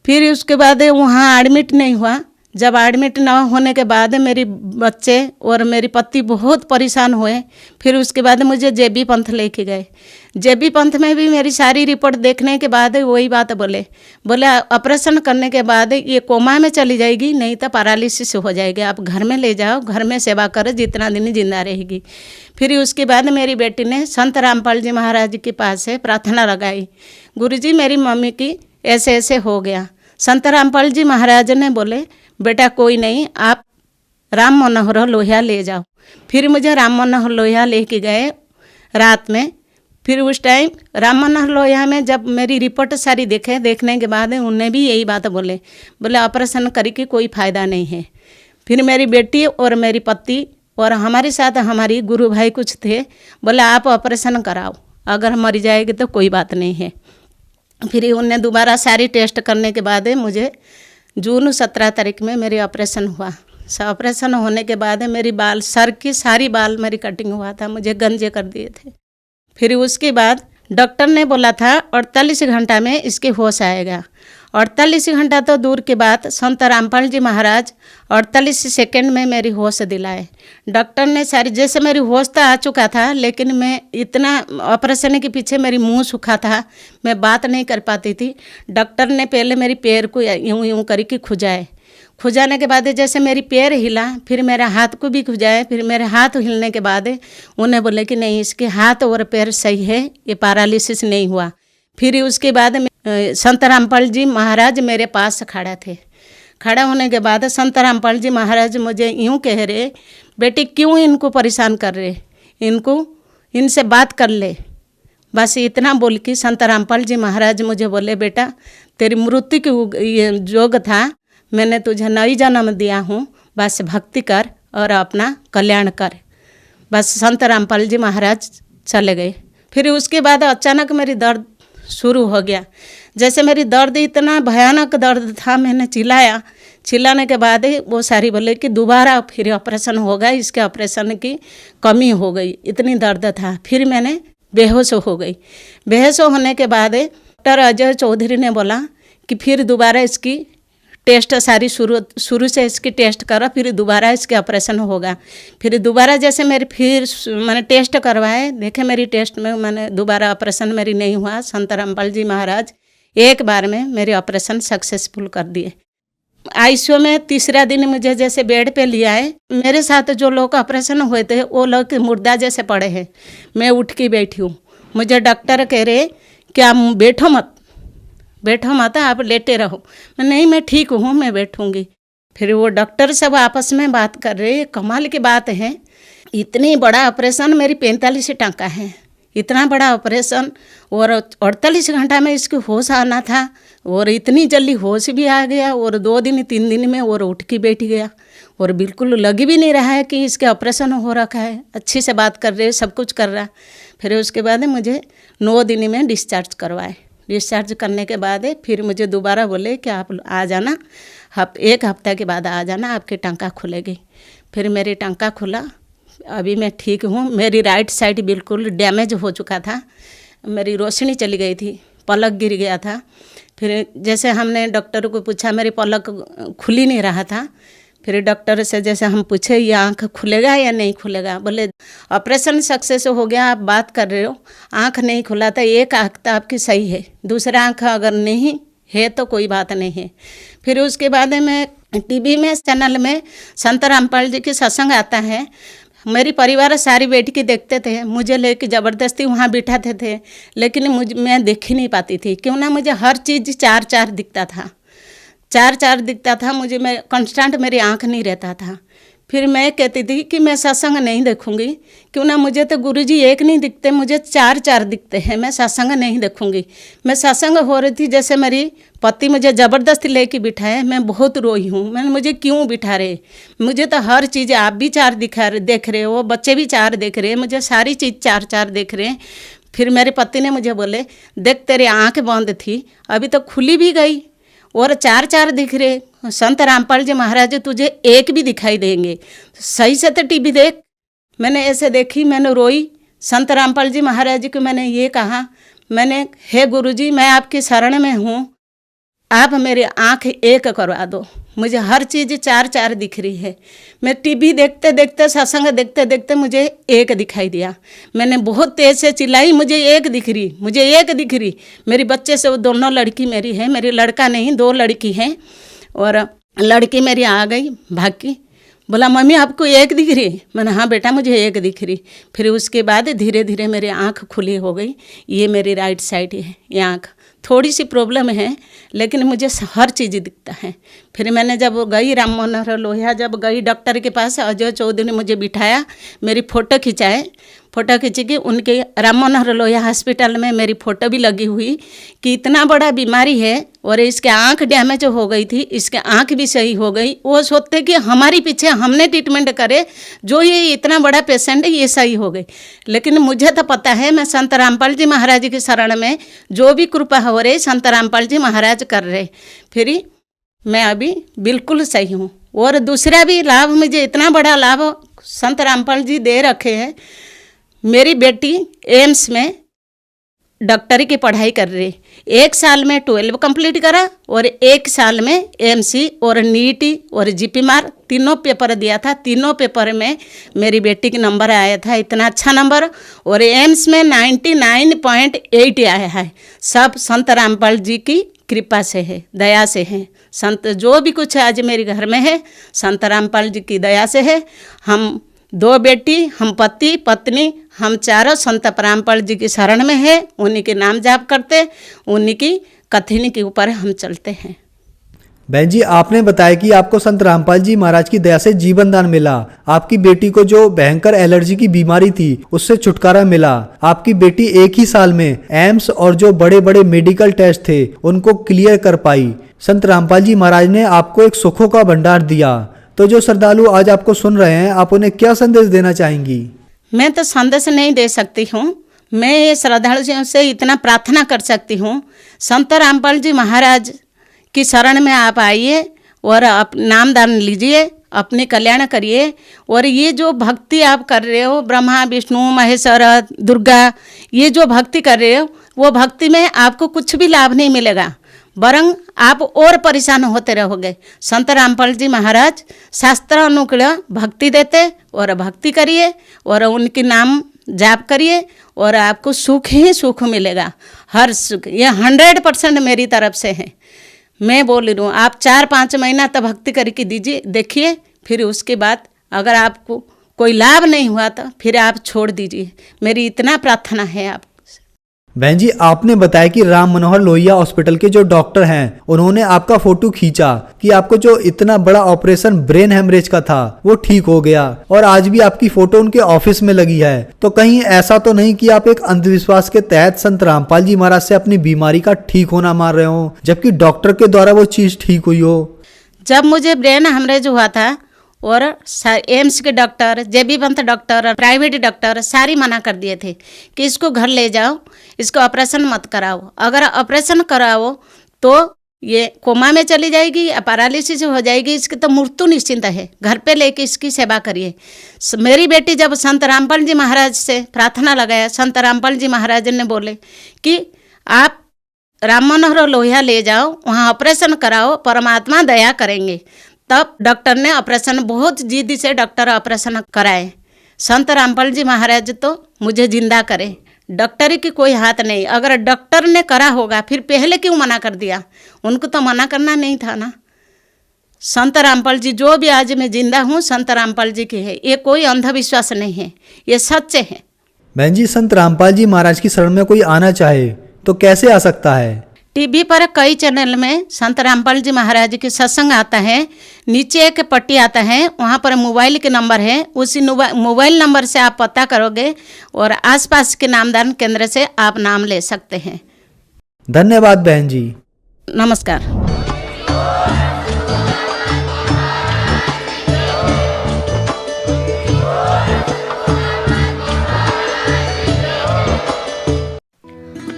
फिर उसके बाद वहाँ एडमिट नहीं हुआ, जब एडमिट न होने के बाद मेरी बच्चे और मेरी पति बहुत परेशान हुए। फिर उसके बाद मुझे जेबी पंथ लेके गए। जेबी पंथ में भी मेरी सारी रिपोर्ट देखने के बाद वही बात बोले ऑपरेशन करने के बाद ये कोमा में चली जाएगी, नहीं तो पैरालिसिस हो जाएगी, आप घर में ले जाओ, घर में सेवा करो, जितना दिन जिंदा रहेगी। फिर उसके बाद मेरी बेटी ने संत रामपाल जी महाराज के पास से प्रार्थना लगाई, गुरुजी मेरी मम्मी की ऐसे ऐसे हो गया। संत रामपाल जी महाराज ने बोले बेटा कोई नहीं, आप राम मनोहर लोहिया ले जाओ। फिर मुझे राम मनोहर लोहिया लेके गए रात में। फिर उस टाइम राम मनोहर लोहिया में जब मेरी रिपोर्ट सारी देखने के बाद उन्हें भी यही बात बोले ऑपरेशन करके कोई फ़ायदा नहीं है। फिर मेरी बेटी और मेरी पति और हमारे साथ हमारी गुरु भाई कुछ थे, बोले आप ऑपरेशन कराओ, अगर मर जाएगी तो कोई बात नहीं है। फिर उन्हें दोबारा सारी टेस्ट करने के बाद मुझे जून 17 तारीख में मेरी ऑपरेशन हुआ। ऑपरेशन होने के बाद मेरी बाल सर की सारी बाल मेरी कटिंग हुआ था, मुझे गंजे कर दिए थे। फिर उसके बाद डॉक्टर ने बोला था 48 घंटा में इसके होश आएगा। 48 घंटा तो दूर की बात, संत रामपाल जी महाराज 48 सेकंड में मेरी होश दिलाए। डॉक्टर ने सारी, जैसे मेरी होश तो आ चुका था, लेकिन मैं इतना ऑपरेशन के पीछे मेरी मुंह सूखा था, मैं बात नहीं कर पाती थी। डॉक्टर ने पहले मेरी पैर को यूं यूं करके खुजाने के बाद जैसे मेरी पैर हिला, फिर मेरे हाथ को भी खुजाए। फिर मेरे हाथ हिलने के बाद उन्हें बोले कि नहीं, इसके हाथ और पैर सही है, ये पैरालिसिस नहीं हुआ। फिर उसके बाद संत रामपाल जी महाराज मेरे पास खड़ा थे। खड़ा होने के बाद संत रामपाल जी महाराज मुझे यूँ कह रहे, बेटी क्यों इनको परेशान कर रहे, इनसे बात कर ले। बस इतना बोल के संत रामपाल जी महाराज मुझे बोले बेटा तेरी मृत्यु की ये योग था, मैंने तुझे नई जन्म दिया हूँ, बस भक्ति कर और अपना कल्याण कर। बस संत रामपाल जी महाराज चले गए। फिर उसके बाद अचानक मेरी दर्द शुरू हो गया। जैसे मेरी दर्द इतना भयानक दर्द था, मैंने चिल्लाने के बाद वो सारी बोले कि दोबारा फिर ऑपरेशन होगा, इसके ऑपरेशन की कमी हो गई, इतनी दर्द था। फिर मैंने बेहोश हो गई। बेहोश होने के बाद डॉक्टर अजय चौधरी ने बोला कि फिर दोबारा इसकी टेस्ट सारी शुरू से इसकी टेस्ट करो, फिर दोबारा इसके ऑपरेशन होगा। फिर दोबारा जैसे मैंने टेस्ट करवाए, देखे मेरी टेस्ट में मैंने दोबारा ऑपरेशन मेरी नहीं हुआ। संत रामपाल जी महाराज एक बार में मेरे ऑपरेशन सक्सेसफुल कर दिए। आईसीयू में तीसरा दिन मुझे जैसे बेड पे लिया है, मेरे साथ जो लोग ऑपरेशन हुए थे वो लोग मुर्दा जैसे पड़े हैं। मैं उठ के बैठी हूँ, मुझे डॉक्टर कह रहे कि आप बैठो मत, आप लेटे रहो। नहीं मैं ठीक हूँ, मैं बैठूँगी। फिर वो डॉक्टर सब आपस में बात कर रहे, कमाल की बात है, इतनी बड़ा ऑपरेशन मेरी 45 टाँका है, इतना बड़ा ऑपरेशन, और 48 घंटा में इसकी होश आना था, और इतनी जल्दी होश भी आ गया, और 2 दिन 3 दिन में और उठ के बैठ गया, और बिल्कुल लग भी नहीं रहा है कि इसके ऑपरेशन हो रखा है। अच्छी से बात कर रहे, सब कुछ कर रहा। फिर उसके बाद मुझे 9 दिन में डिस्चार्ज करवाए। डिस्चार्ज करने के बाद फिर मुझे दोबारा बोले कि आप आ जाना, 1 हफ्ता के बाद आ जाना, आपकी टाँका खुलेगी। फिर मेरी टाँका खुला, अभी मैं ठीक हूँ। मेरी राइट साइड बिल्कुल डैमेज हो चुका था, मेरी रोशनी चली गई थी, पलक गिर गया था। फिर जैसे हमने डॉक्टर को पूछा, मेरी पलक खुल ही नहीं रहा था। फिर डॉक्टर से जैसे हम पूछे ये आँख खुलेगा या नहीं खुलेगा, बोले ऑपरेशन सक्सेस हो गया, आप बात कर रहे हो, आँख नहीं खुला था, एक आँख तो आपकी सही है, दूसरा आँख अगर नहीं है तो कोई बात नहीं है। फिर उसके बाद मैं टीवी में चैनल में संत रामपाल जी की सत्संग आता है, मेरी परिवार सारी बैठ के देखते थे, मुझे लेके ज़बरदस्ती वहाँ बिठाते थे, लेकिन मैं देख ही नहीं पाती थी, क्यों ना मुझे हर चीज़ 4-4 दिखता था, 4-4 दिखता था मुझे, मैं कांस्टेंट मेरी आँख नहीं रहता था। फिर मैं कहती थी कि मैं सत्संग नहीं देखूंगी, क्यों ना मुझे तो गुरुजी एक नहीं दिखते, मुझे 4-4 दिखते हैं, मैं सत्संग नहीं देखूंगी। मैं सत्संग हो रही थी, जैसे मेरी पति मुझे ज़बरदस्ती लेके बिठाए, मैं बहुत रोई हूँ। मैंने मुझे क्यों बिठा रहे, मुझे तो हर चीज़ आप भी 4 देख रहे हो, बच्चे भी 4 देख रहे हैं, मुझे सारी चीज़ 4-4 देख रहे हैं। फिर मेरे पति ने मुझे बोले देख तेरी आँख बंद थी, अभी तो खुली भी गई और 4-4 दिख रहे, संत रामपाल जी महाराज तुझे एक भी दिखाई देंगे, सही से तो टीवी देख। मैंने ऐसे देखी, मैंने रोई। संत रामपाल जी महाराज जी को मैंने ये कहा, मैंने हे गुरुजी मैं आपकी शरण में हूँ, आप मेरी आँख एक करवा दो, मुझे हर चीज़ चार चार दिख रही है। मैं टीवी देखते देखते, सत्संग देखते देखते मुझे एक दिखाई दिया। मैंने बहुत तेज़ से चिल्लाई, मुझे एक दिख रही, मुझे एक दिख रही। मेरी बच्चे से वो दोनों लड़की मेरी है, मेरी लड़का नहीं, 2 लड़की हैं। और लड़की मेरी आ गई भाग की, बोला मम्मी आपको एक दिख रही? मैंने हाँ बेटा मुझे एक दिख रही। फिर उसके बाद धीरे धीरे मेरी आँख खुली हो गई। ये मेरी राइट साइड है, ये आँख थोड़ी सी प्रॉब्लम है लेकिन मुझे हर चीज़ दिखता है। फिर मैंने जब गई राम मनोहर लोहिया, जब गई डॉक्टर के पास, अजय चौधरी ने मुझे बिठाया, मेरी फ़ोटो खिंचाए, फ़ोटो खींची कि उनके राम मनोहर लोहिया हॉस्पिटल में मेरी फ़ोटो भी लगी हुई कि इतना बड़ा बीमारी है और इसके आँख डैमेज हो गई थी, इसके आँख भी सही हो गई। वो सोचते कि हमारी पीछे हमने ट्रीटमेंट करे, जो ये इतना बड़ा पेशेंट है ये सही हो गई। लेकिन मुझे तो पता है मैं संत रामपाल जी महाराज की शरण में जो भी कृपा हो रही संत रामपाल जी महाराज कर रहे, फिर मैं अभी बिल्कुल सही हूँ। और दूसरा भी लाभ, मुझे इतना बड़ा लाभ संत रामपाल जी दे रखे हैं। मेरी बेटी एम्स में डॉक्टरी की पढ़ाई कर रही, 1 साल में 12 कंप्लीट करा और 1 साल में एमसी और नीट और जीपी मार तीनों पेपर दिया था। तीनों पेपर में मेरी बेटी का नंबर आया था, इतना अच्छा नंबर, और एम्स में 99.8 आया है। सब संत रामपाल जी की कृपा से है, दया से है। संत जो भी कुछ आज मेरे घर में है संत रामपाल जी की दया से है। हम 2 बेटी, हम पति पत्नी, हम चारों संत रामपाल जी की शरण में है, उन्हीं के नाम जाप करते, उन्हीं की कथनी के ऊपर हम चलते हैं। बहन जी, आपने बताया कि आपको संत रामपाल जी महाराज की दया से जीवन दान मिला। आपकी बेटी को जो भयंकर एलर्जी की बीमारी थी उससे छुटकारा मिला। आपकी बेटी 1 ही साल में एम्स और जो बड़े बड़े मेडिकल टेस्ट थे उनको क्लियर कर पाई। संत रामपाल जी महाराज ने आपको एक सुखों का भंडार दिया। तो जो श्रद्धालु आज आपको सुन रहे हैं, आप उन्हें क्या संदेश देना चाहेंगी? मैं तो संदेश नहीं दे सकती हूँ, मैं ये श्रद्धालुओं से इतना प्रार्थना कर सकती हूँ, संत रामपाल जी महाराज की शरण में आप आइए और आप नाम दान लीजिए, अपने कल्याण करिए। और ये जो भक्ति आप कर रहे हो, ब्रह्मा विष्णु महेश्वर दुर्गा, ये जो भक्ति कर रहे हो, वो भक्ति में आपको कुछ भी लाभ नहीं मिलेगा, वरं आप और परेशान होते रहोगे। संत रामपाल जी महाराज शास्त्र अनुकूल भक्ति देते और भक्ति करिए और उनके नाम जाप करिए और आपको सुख ही सुख मिलेगा, हर सुख। ये 100% मेरी तरफ से है। मैं बोल रही हूँ, आप 4-5 महीना तक भक्ति करके दीजिए, देखिए, फिर उसके बाद अगर आपको कोई लाभ नहीं हुआ तो फिर आप छोड़ दीजिए। मेरी इतना प्रार्थना है आप। बहन जी, आपने बताया कि राम मनोहर लोहिया हॉस्पिटल के जो डॉक्टर हैं उन्होंने आपका फोटो खींचा कि आपको जो इतना बड़ा ऑपरेशन ब्रेन हेमरेज का था वो ठीक हो गया, और आज भी आपकी फोटो उनके ऑफिस में लगी है। तो कहीं ऐसा तो नहीं कि आप एक अंधविश्वास के तहत संत रामपाल जी महाराज से अपनी बीमारी का ठीक होना मान रहे हो, जबकि डॉक्टर के द्वारा वो चीज ठीक हुई हो? जब मुझे ब्रेन हेमरेज हुआ था और एम्स के डॉक्टर, जेबी पंत डॉक्टर, प्राइवेट डॉक्टर सारी मना कर दिए थे कि इसको घर ले जाओ, इसको ऑपरेशन मत कराओ, अगर ऑपरेशन कराओ तो ये कोमा में चली जाएगी या पैरालिसिस हो जाएगी, इसकी तो मृत्यु निश्चिंत है, घर पे लेके इसकी सेवा करिए। मेरी बेटी जब संत रामपाल जी महाराज से प्रार्थना लगाया, संत रामपाल जी महाराज ने बोले कि आप राम मनोहर लोहिया ले जाओ, वहाँ ऑपरेशन कराओ, परमात्मा दया करेंगे। तब डॉक्टर ने ऑपरेशन, बहुत जिद्दी से डॉक्टर ऑपरेशन कराए। संत रामपाल जी महाराज तो मुझे जिंदा करे, डॉक्टरी की कोई हाथ नहीं। अगर डॉक्टर ने करा होगा फिर पहले क्यों मना कर दिया? उनको तो मना करना नहीं था ना। संत रामपाल जी, जो भी आज मैं जिंदा हूँ संत रामपाल जी की है, ये कोई अंधविश्वास नहीं है, ये सच्चे हैं। बहन जी, संत रामपाल जी महाराज की शरण में कोई आना चाहे तो कैसे आ सकता है? टीवी पर कई चैनल में संत रामपाल जी महाराज के सत्संग आता है, नीचे एक पट्टी आता है, वहाँ पर मोबाइल के नंबर है, उसी मोबाइल नंबर से आप पता करोगे और आसपास के नामदान केंद्र से आप नाम ले सकते हैं। धन्यवाद बहन जी। नमस्कार।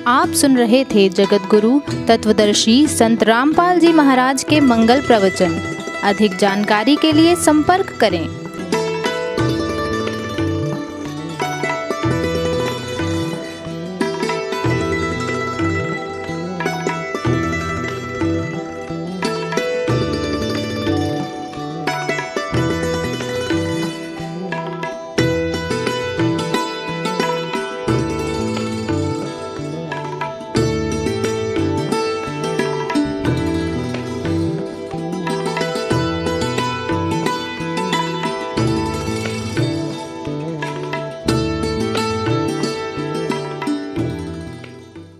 आप सुन रहे थे जगत गुरु तत्वदर्शी संत रामपाल जी महाराज के मंगल प्रवचन। अधिक जानकारी के लिए संपर्क करें।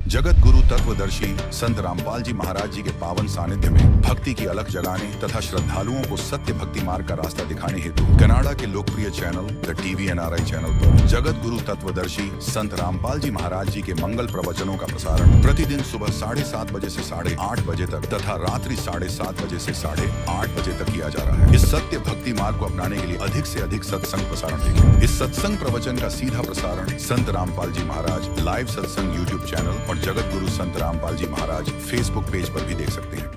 जगत गुरु तत्वदर्शी संत रामपाल जी महाराज जी के पावन सानिध्य में भक्ति की अलख जगाने तथा श्रद्धालुओं को सत्य भक्ति मार्ग का रास्ता दिखाने हेतु कनाडा के लोकप्रिय channel the TV NRI channel पर जगत गुरु तत्वदर्शी संत रामपाल जी महाराज जी के मंगल प्रवचनों का प्रसारण प्रतिदिन सुबह 7:30 बजे से 8:30 बजे तक तथा रात्रि 7:30 बजे से 8:30 बजे तक किया जा रहा है। इस सत्य भक्ति मार्ग को अपनाने के लिए अधिक से अधिक सत्संग प्रसारण देखें। इस सत्संग प्रवचन का सीधा प्रसारण संत रामपाल जी महाराज लाइव सत्संग YouTube चैनल और जगत गुरु संत रामपाल जी महाराज फेसबुक पेज पर भी देख सकते हैं।